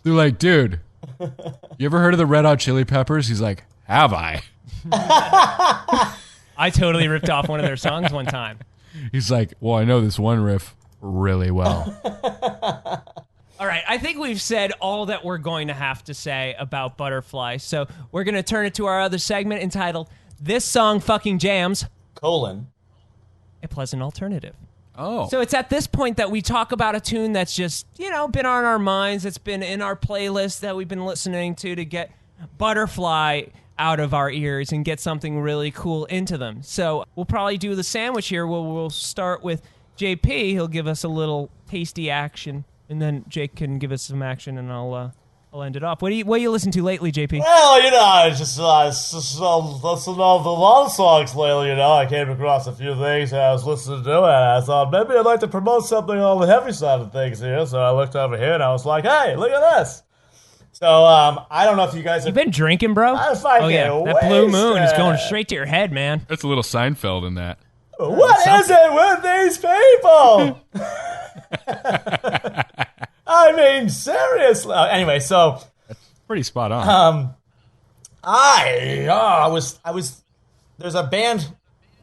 They're like, dude, you ever heard of the Red Hot Chili Peppers? He's like, have I? I totally ripped off one of their songs one time. He's like, well, I know this one riff really well. All right, I think we've said all that we're going to have to say about Butterfly, so we're going to turn it to our other segment entitled, This Song Fucking Jams, A Pleasant Alternative. Oh. So it's at this point that we talk about a tune that's just, been on our minds, it's been in our playlist that we've been listening to get Butterfly out of our ears and get something really cool into them. So we'll probably do the sandwich here. We'll start with JP. He'll give us a little tasty action, and then Jake can give us some action, and I'll end it off. What do you listen to lately, JP? Well, I just listened to a lot of songs lately, I came across a few things I was listening to, and I thought maybe I'd like to promote something on the heavy side of things here, so I looked over here, and I was like, hey, look at this. So, I don't know if you guys have... You been drinking, bro? I'm fucking that blue moon is going straight to your head, man. That's a little Seinfeld in that. What is it with these people? I mean, seriously. Anyway, so... That's pretty spot on. I was... There's a band...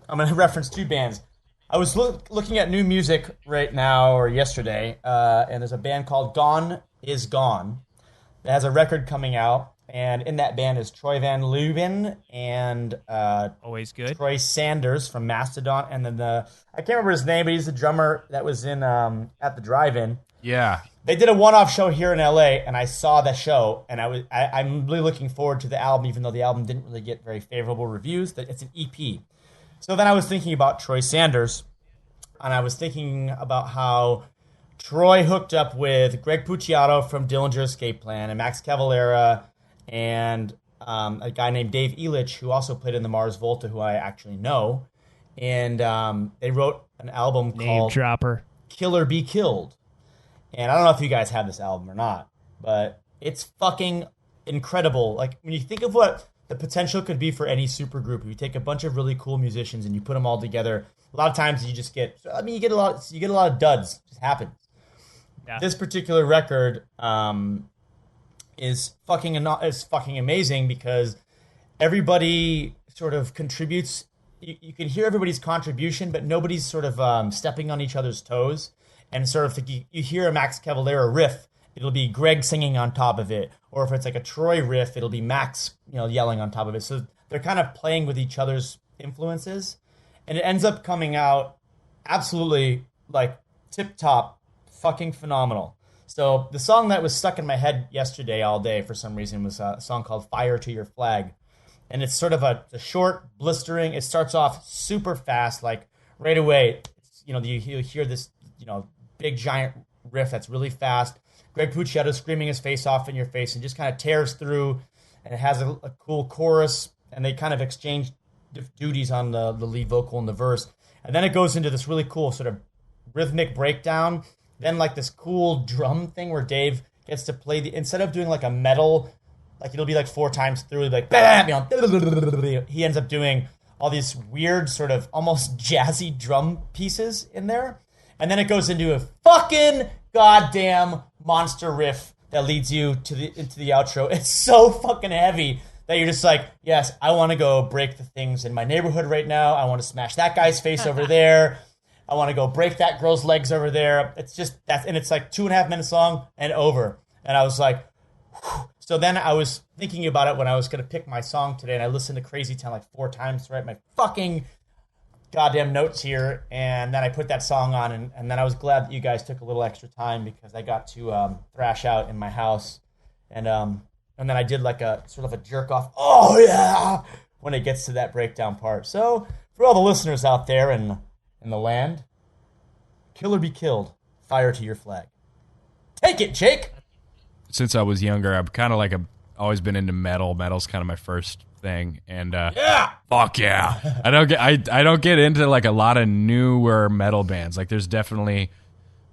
I'm going to reference two bands. I was looking at new music right now, or yesterday, and there's a band called Gone Is Gone. It has a record coming out, and in that band is Troy Van Leeuwen and always good Troy Sanders from Mastodon, and then I can't remember his name, but he's the drummer that was in at the drive-in. Yeah, they did a one-off show here in LA, and I saw that show, and I'm really looking forward to the album, even though the album didn't really get very favorable reviews. That it's an EP. So then I was thinking about Troy Sanders, and I was thinking about how Troy hooked up with Greg Puciato from Dillinger Escape Plan and Max Cavalera and a guy named Dave Elich, who also played in the Mars Volta, who I actually know. And they wrote an album called Dropper. Killer Be Killed. And I don't know if you guys have this album or not, but it's fucking incredible. Like, when you think of what the potential could be for any supergroup, if you take a bunch of really cool musicians and you put them all together, a lot of times you just get, you get a lot of duds. It just happens. Yeah. This particular record is fucking amazing because everybody sort of contributes. You can hear everybody's contribution, but nobody's sort of stepping on each other's toes. And sort of you hear a Max Cavalera riff, it'll be Greg singing on top of it, or if it's like a Troy riff, it'll be Max, yelling on top of it. So they're kind of playing with each other's influences, and it ends up coming out absolutely like tip top. Fucking phenomenal. So the song that was stuck in my head yesterday all day for some reason was a song called Fire to Your Flag. And it's sort of a short, blistering, it starts off super fast, like right away, you hear this, big giant riff that's really fast. Greg Puciato screaming his face off in your face and just kind of tears through, and it has a cool chorus, and they kind of exchange duties on the lead vocal and the verse. And then it goes into this really cool sort of rhythmic breakdown. Then like this cool drum thing where Dave gets to play instead of doing like a metal, like it'll be like 4 times through, like bam, he ends up doing all these weird sort of almost jazzy drum pieces in there. And then it goes into a fucking goddamn monster riff that leads you into the outro. It's so fucking heavy that you're just like, yes, I want to go break the things in my neighborhood right now. I want to smash that guy's face over there. I want to go break that girl's legs over there. It's just that, and it's like 2.5 minutes long and over. And I was like, whew. So then I was thinking about it when I was going to pick my song today, and I listened to Crazytown like 4 times to write my fucking goddamn notes here. And then I put that song on, and then I was glad that you guys took a little extra time because I got to thrash out in my house. And then I did like a sort of a jerk off, oh yeah, when it gets to that breakdown part. So For all the listeners out there in the land, kill or be killed, fire to your flag. Take it, Jake! Since I was younger, I've kind of like always been into metal. Metal's kind of my first thing, and Yeah! fuck yeah! I don't get into like a lot of newer metal bands. Like there's definitely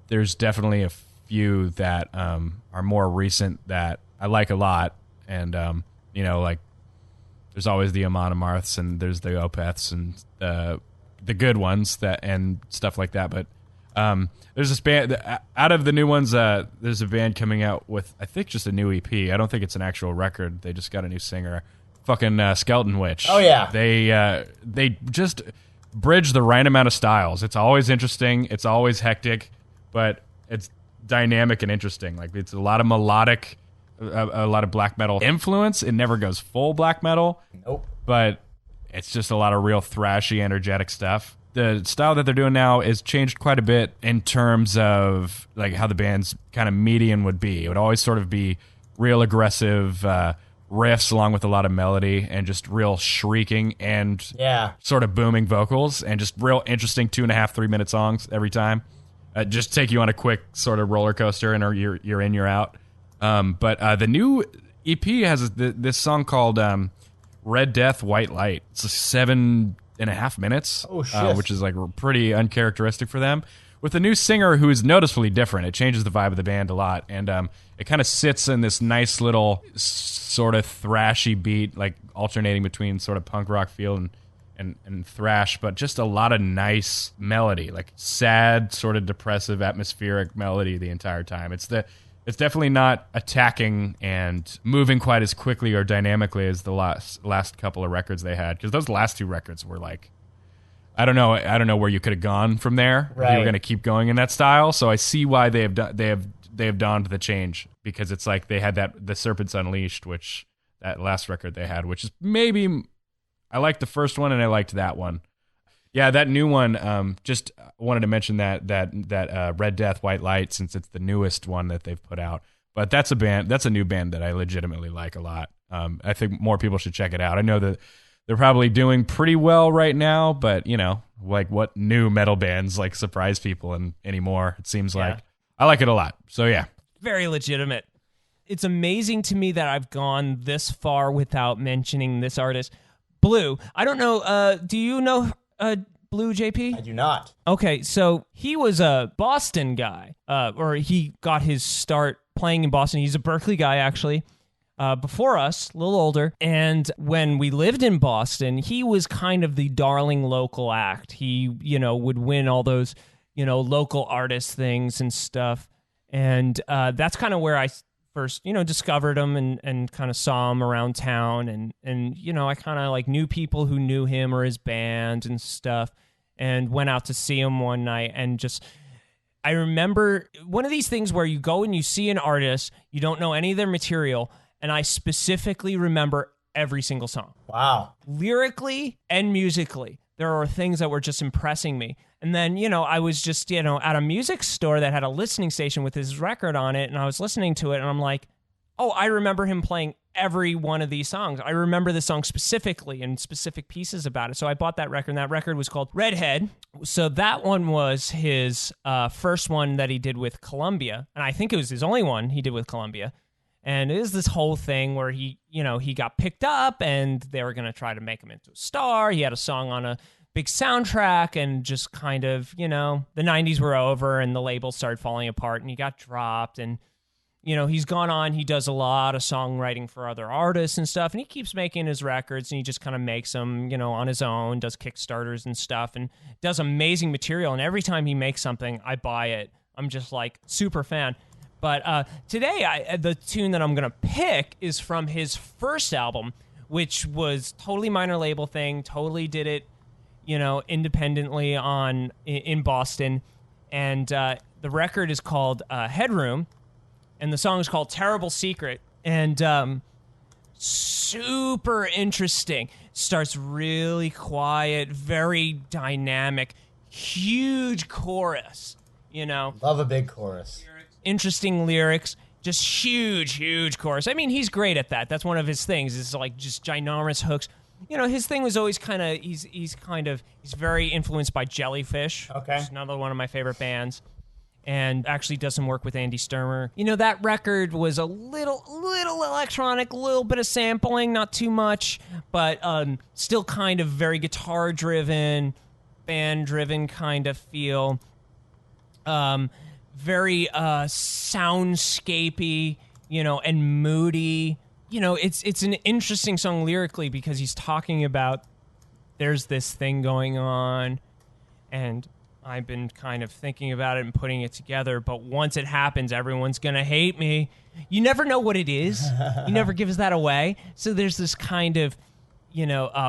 a few that are more recent that I like a lot, and like there's always the Amon Amarths and there's the Opeths and the good ones that and stuff like that. But there's this band out of the new ones. There's a band coming out with I think just a new EP. I don't think it's an actual record. They just got a new singer. Fucking Skeleton Witch. Oh yeah. They just bridge the right amount of styles. It's always interesting. It's always hectic, but it's dynamic and interesting. Like it's a lot of melodic, a lot of black metal influence. It never goes full black metal. Nope. But it's just a lot of real thrashy, energetic stuff. The style that they're doing now is changed quite a bit in terms of like how the band's kind of median would be. It would always sort of be real aggressive riffs along with a lot of melody and just real shrieking and sort of booming vocals and just real interesting 2.5-3 minute songs every time. Just take you on a quick sort of roller coaster and you're in, you're out. But the new EP has this song called Red Death, White Light. It's 7.5 minutes, which is like pretty uncharacteristic for them. With a new singer who is noticeably different. It changes the vibe of the band a lot. And it kind of sits in this nice little sort of thrashy beat, like alternating between sort of punk rock feel and thrash, but just a lot of nice melody, like sad, sort of depressive, atmospheric melody the entire time. It's definitely not attacking and moving quite as quickly or dynamically as the last couple of records they had, because those last two records were like, I don't know where you could have gone from there. Right. If you were going to keep going in that style. So I see why they have donned the change, because it's like they had the Serpents Unleashed, which that last record they had, which is maybe I liked the first one and I liked that one. Yeah, that new one. Just wanted to mention that Red Death, White Light, since it's the newest one that they've put out. But that's a new band that I legitimately like a lot. I think more people should check it out. I know that they're probably doing pretty well right now, but like what new metal bands like surprise people anymore? It seems like I like it a lot. So yeah, very legitimate. It's amazing to me that I've gone this far without mentioning this artist, Blue. I don't know. Do you know Blue, JP? I do not. Okay, so he was a Boston guy, or he got his start playing in Boston. He's a Berkeley guy, actually. Before us, a little older, and when we lived in Boston, he was kind of the darling local act. He, would win all those, local artist things and stuff, and that's kind of where I first, discovered him and kind of saw him around town, and I kind of like knew people who knew him or his band and stuff, and went out to see him one night, and just I remember one of these things where you go and you see an artist, you don't know any of their material. And I specifically remember every single song. Wow. Lyrically and musically, there were things that were just impressing me. And then, I was just, at a music store that had a listening station with his record on it, and I was listening to it, and I'm like, oh, I remember him playing every one of these songs. I remember the song specifically and specific pieces about it. So I bought that record, and that record was called Redhead. So that one was his first one that he did with Columbia, and I think it was his only one he did with Columbia. And it is this whole thing where he got picked up and they were going to try to make him into a star. He had a song on a big soundtrack and just kind of, the 90s were over and the label started falling apart and he got dropped. And, he's gone on. He does a lot of songwriting for other artists and stuff. And he keeps making his records and he just kind of makes them, on his own, does Kickstarters and stuff and does amazing material. And every time he makes something, I buy it. I'm just like super fan. But today, the tune that I'm going to pick is from his first album, which was totally minor label thing, totally did it, independently in Boston. And the record is called Headroom, and the song is called Terrible Secret. And super interesting. Starts really quiet, very dynamic, huge chorus, Love a big chorus. Interesting lyrics, just huge chorus. I mean, he's great at that. That's one of his things, is like just ginormous hooks. his thing was always kind of he's very influenced by Jellyfish. Okay. Which is another one of my favorite bands. And actually does some work with Andy Sturmer. That record was a little electronic, a little bit of sampling, not too much, but still kind of very guitar-driven, band-driven kind of feel. Very soundscapey, and moody. It's an interesting song lyrically because he's talking about there's this thing going on, and I've been kind of thinking about it and putting it together, but once it happens, everyone's going to hate me. You never know what it is. He never gives that away. So there's this kind of,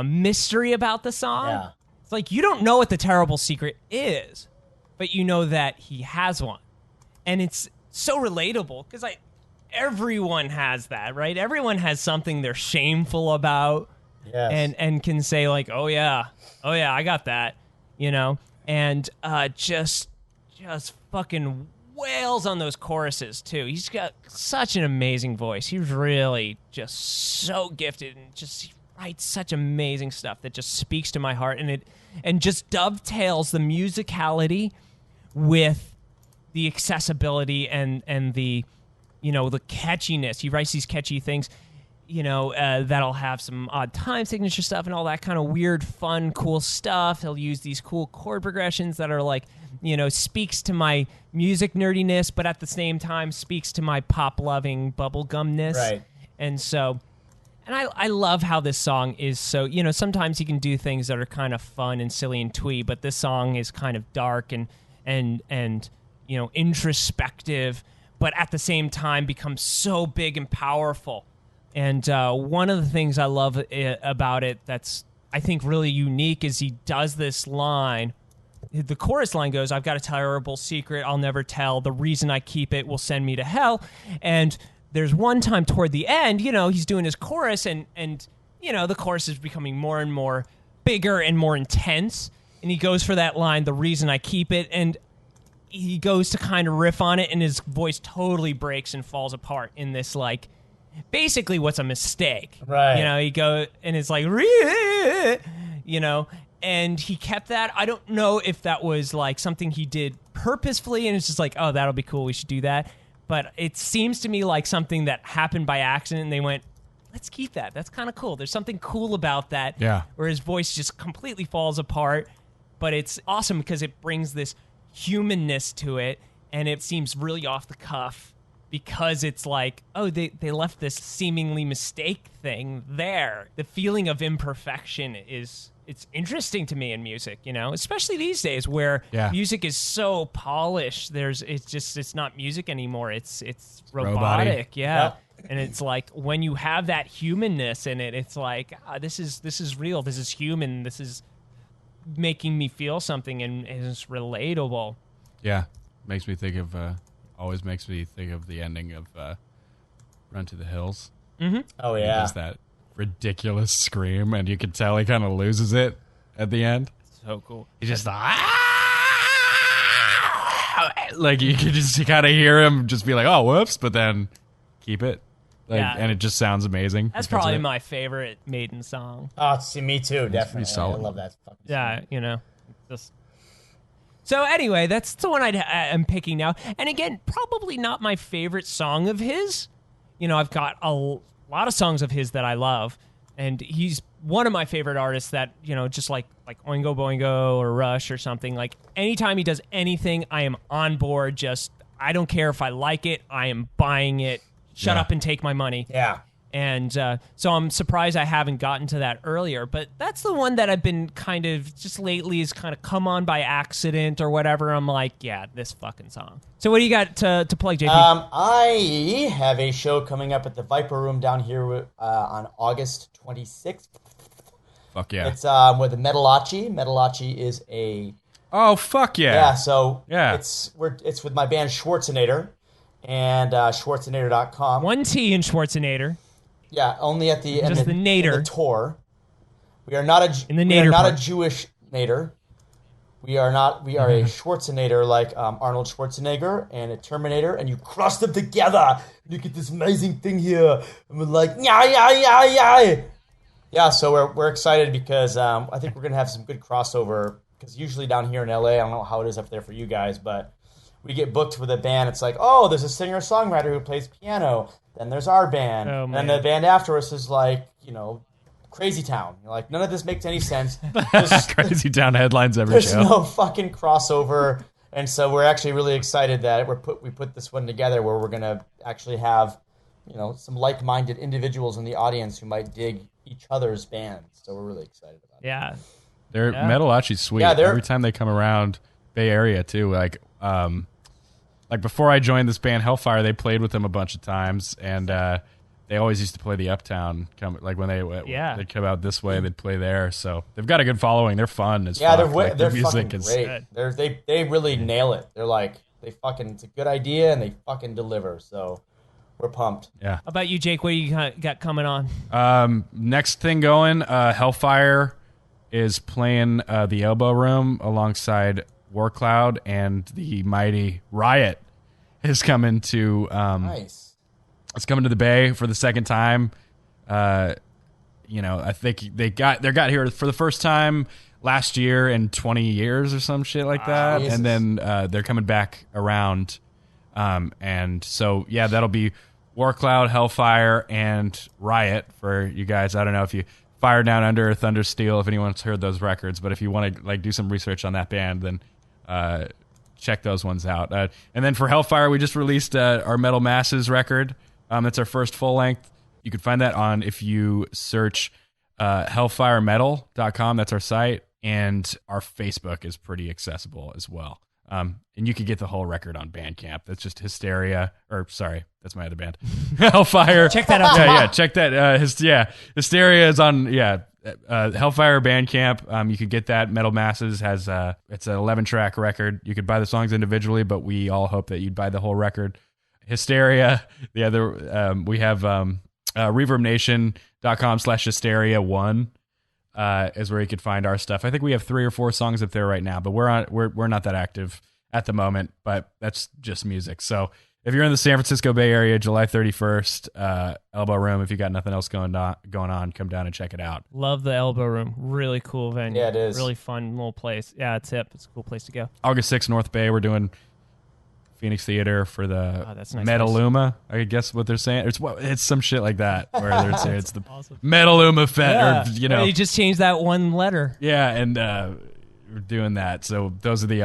mystery about the song. Yeah. It's like you don't know what the terrible secret is, but you know that he has one. And it's so relatable because everyone has that, right? Everyone has something they're shameful about. Yes. And can say like, oh yeah, I got that, And just fucking wails on those choruses too. He's got such an amazing voice. He's really just so gifted and just writes such amazing stuff that just speaks to my heart, and just dovetails the musicality with the accessibility and the the catchiness. He writes these catchy things. That'll have some odd time signature stuff and all that kind of weird, fun, cool stuff. He'll use these cool chord progressions that are like, speaks to my music nerdiness, but at the same time speaks to my pop-loving bubblegumness. Right. And so, I love how this song is so, sometimes he can do things that are kind of fun and silly and twee, but this song is kind of dark and introspective, but at the same time becomes so big and powerful. And one of the things I love about it that's, I think, really unique is he does this line. The chorus line goes, I've got a terrible secret I'll never tell. The reason I keep it will send me to hell. And there's one time toward the end, he's doing his chorus and the chorus is becoming more and more bigger and more intense. And he goes for that line, the reason I keep it. And he goes to kind of riff on it and his voice totally breaks and falls apart in this like, basically what's a mistake, right? He go and it's like, and he kept that. I don't know if that was like something he did purposefully and it's just like, oh, that'll be cool, we should do that. But it seems to me like something that happened by accident and they went, let's keep that, that's kind of cool. There's something cool about that. Yeah. Where his voice just completely falls apart, but it's awesome because it brings this humanness to it and it seems really off the cuff. Because it's like, oh, they left this seemingly mistake thing there. The feeling of imperfection it's interesting to me in music, especially these days where music is so polished. It's not music anymore. It's robotic. Yeah. And it's like when you have that humanness in it, it's like, this is real. This is human. This is making me feel something and it's relatable. Yeah. Makes me think of always makes me think of the ending of Run to the Hills. Mm-hmm. Oh, yeah. He does that ridiculous scream, and you can tell he kind of loses it at the end. So cool. He just like you can just kind of hear him just be like, oh, whoops, but then keep it. And it just sounds amazing. That's probably my favorite Maiden song. Oh, see, me too, definitely. I love that fucking song. Yeah, just... So anyway, that's the one I'm picking now. And again, probably not my favorite song of his. I've got a lot of songs of his that I love. And he's one of my favorite artists that, just like Oingo Boingo or Rush or something. Like, anytime he does anything, I am on board. I don't care if I like it. I am buying it. Shut up and take my money. Yeah. And so I'm surprised I haven't gotten to that earlier. But that's the one that I've been kind of just lately has kind of come on by accident or whatever. I'm like, yeah, this fucking song. So what do you got to plug, JP? I have a show coming up at the Viper Room down here on August 26th. Fuck yeah. It's with the Metalachi. Metalachi is a... Oh, fuck yeah. Yeah, so yeah. It's with my band Schwarzenator and Schwarzenator.com. One T in Schwarzenator. Yeah, only at the end Just the nader. In the tour. We are not a Jewish nader. We are a Schwarzenegger like Arnold Schwarzenegger and a Terminator, and you cross them together. And you get this amazing thing here. And we're like, yeah. Yeah, so we're excited because I think we're gonna have some good crossover. Because usually down here in LA, I don't know how it is up there for you guys, but we get booked with a band. It's like, oh, there's a singer-songwriter who plays piano. Then there's our band. Oh, and the band after us is like, Crazytown. You're like, none of this makes any sense. Crazytown headlines every There's show. no fucking crossover. And so we're actually really excited that we put this one together where we're going to actually have, some like-minded individuals in the audience who might dig each other's bands. So we're really excited about it. Yeah. They're Metalachi's sweet. Yeah, every time they come around Bay Area too. Like before I joined this band Hellfire, they played with them a bunch of times, and they always used to play the Uptown. When they'd come out this way, they'd play there. So they've got a good following. They're fun as fuck. They're fucking great. They really nail it. They're like it's a good idea and they fucking deliver. So we're pumped. Yeah. How about you, Jake? What do you got coming on? Next thing going, Hellfire is playing the Elbow Room alongside Warcloud, and the mighty Riot is coming to nice. It's coming to the Bay for the second time. I think they got here for the first time last year in 20 years or some shit like that, Jesus. and then they're coming back around, and so that'll be Warcloud, Hellfire, and Riot for you guys. I don't know if you Fire Down Under, Thunder Steel, if anyone's heard those records, but if you want to do some research on that band, then check those ones out. And then for Hellfire, we just released our Metal Masses record. It's our first full length. You can find that if you search hellfiremetal.com. That's our site, and our Facebook is pretty accessible as well. And you could get the whole record on Bandcamp. That's just Hysteria, that's my other band, Hellfire. Check that out. Check that. Hysteria is on Hellfire Bandcamp. You could get that. Metal Masses has it's an 11-track record. You could buy the songs individually, but we all hope that you'd buy the whole record. Hysteria. The other we have ReverbNation.com/Hysteria1 is where you could find our stuff. I think we have 3 or 4 songs up there right now, but we're not that active at the moment. But that's just music. So if you're in the San Francisco Bay Area, July 31st, Elbow Room. If you got nothing else going on, come down and check it out. Love the Elbow Room. Really cool venue. Yeah, it is. Really fun little place. Yeah, it's hip. It's a cool place to go. August 6th, North Bay. We're doing Phoenix Theater for the that's nice. Metaluma. I guess what they're saying. It's some shit like that where they're saying it's the awesome. Metaluma Fest. Yeah. You just changed that one letter. Yeah, and we're doing that. So those are the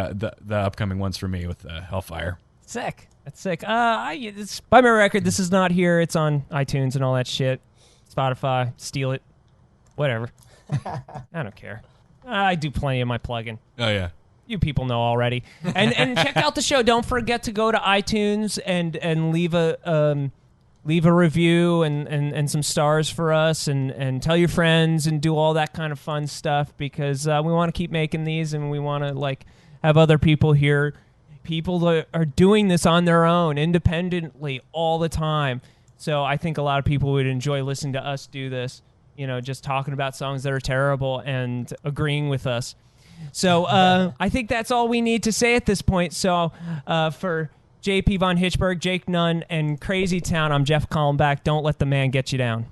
upcoming ones for me with Hellfire. Sick. That's sick. It's buy my record. This is not here. It's on iTunes and all that shit. Spotify. Steal it. Whatever. I don't care. I do plenty of my plugging. Oh yeah. You people know already. And check out the show. Don't forget to go to iTunes and leave a review and some stars for us and tell your friends and do all that kind of fun stuff because we want to keep making these and we want to have other people here. People that are doing this on their own, independently, all the time. So I think a lot of people would enjoy listening to us do this, just talking about songs that are terrible and agreeing with us. So I think that's all we need to say at this point. So for JP Von Hitchberg, Jake Nunn, and Crazytown, I'm Jeff Kallenbach. Don't let the man get you down.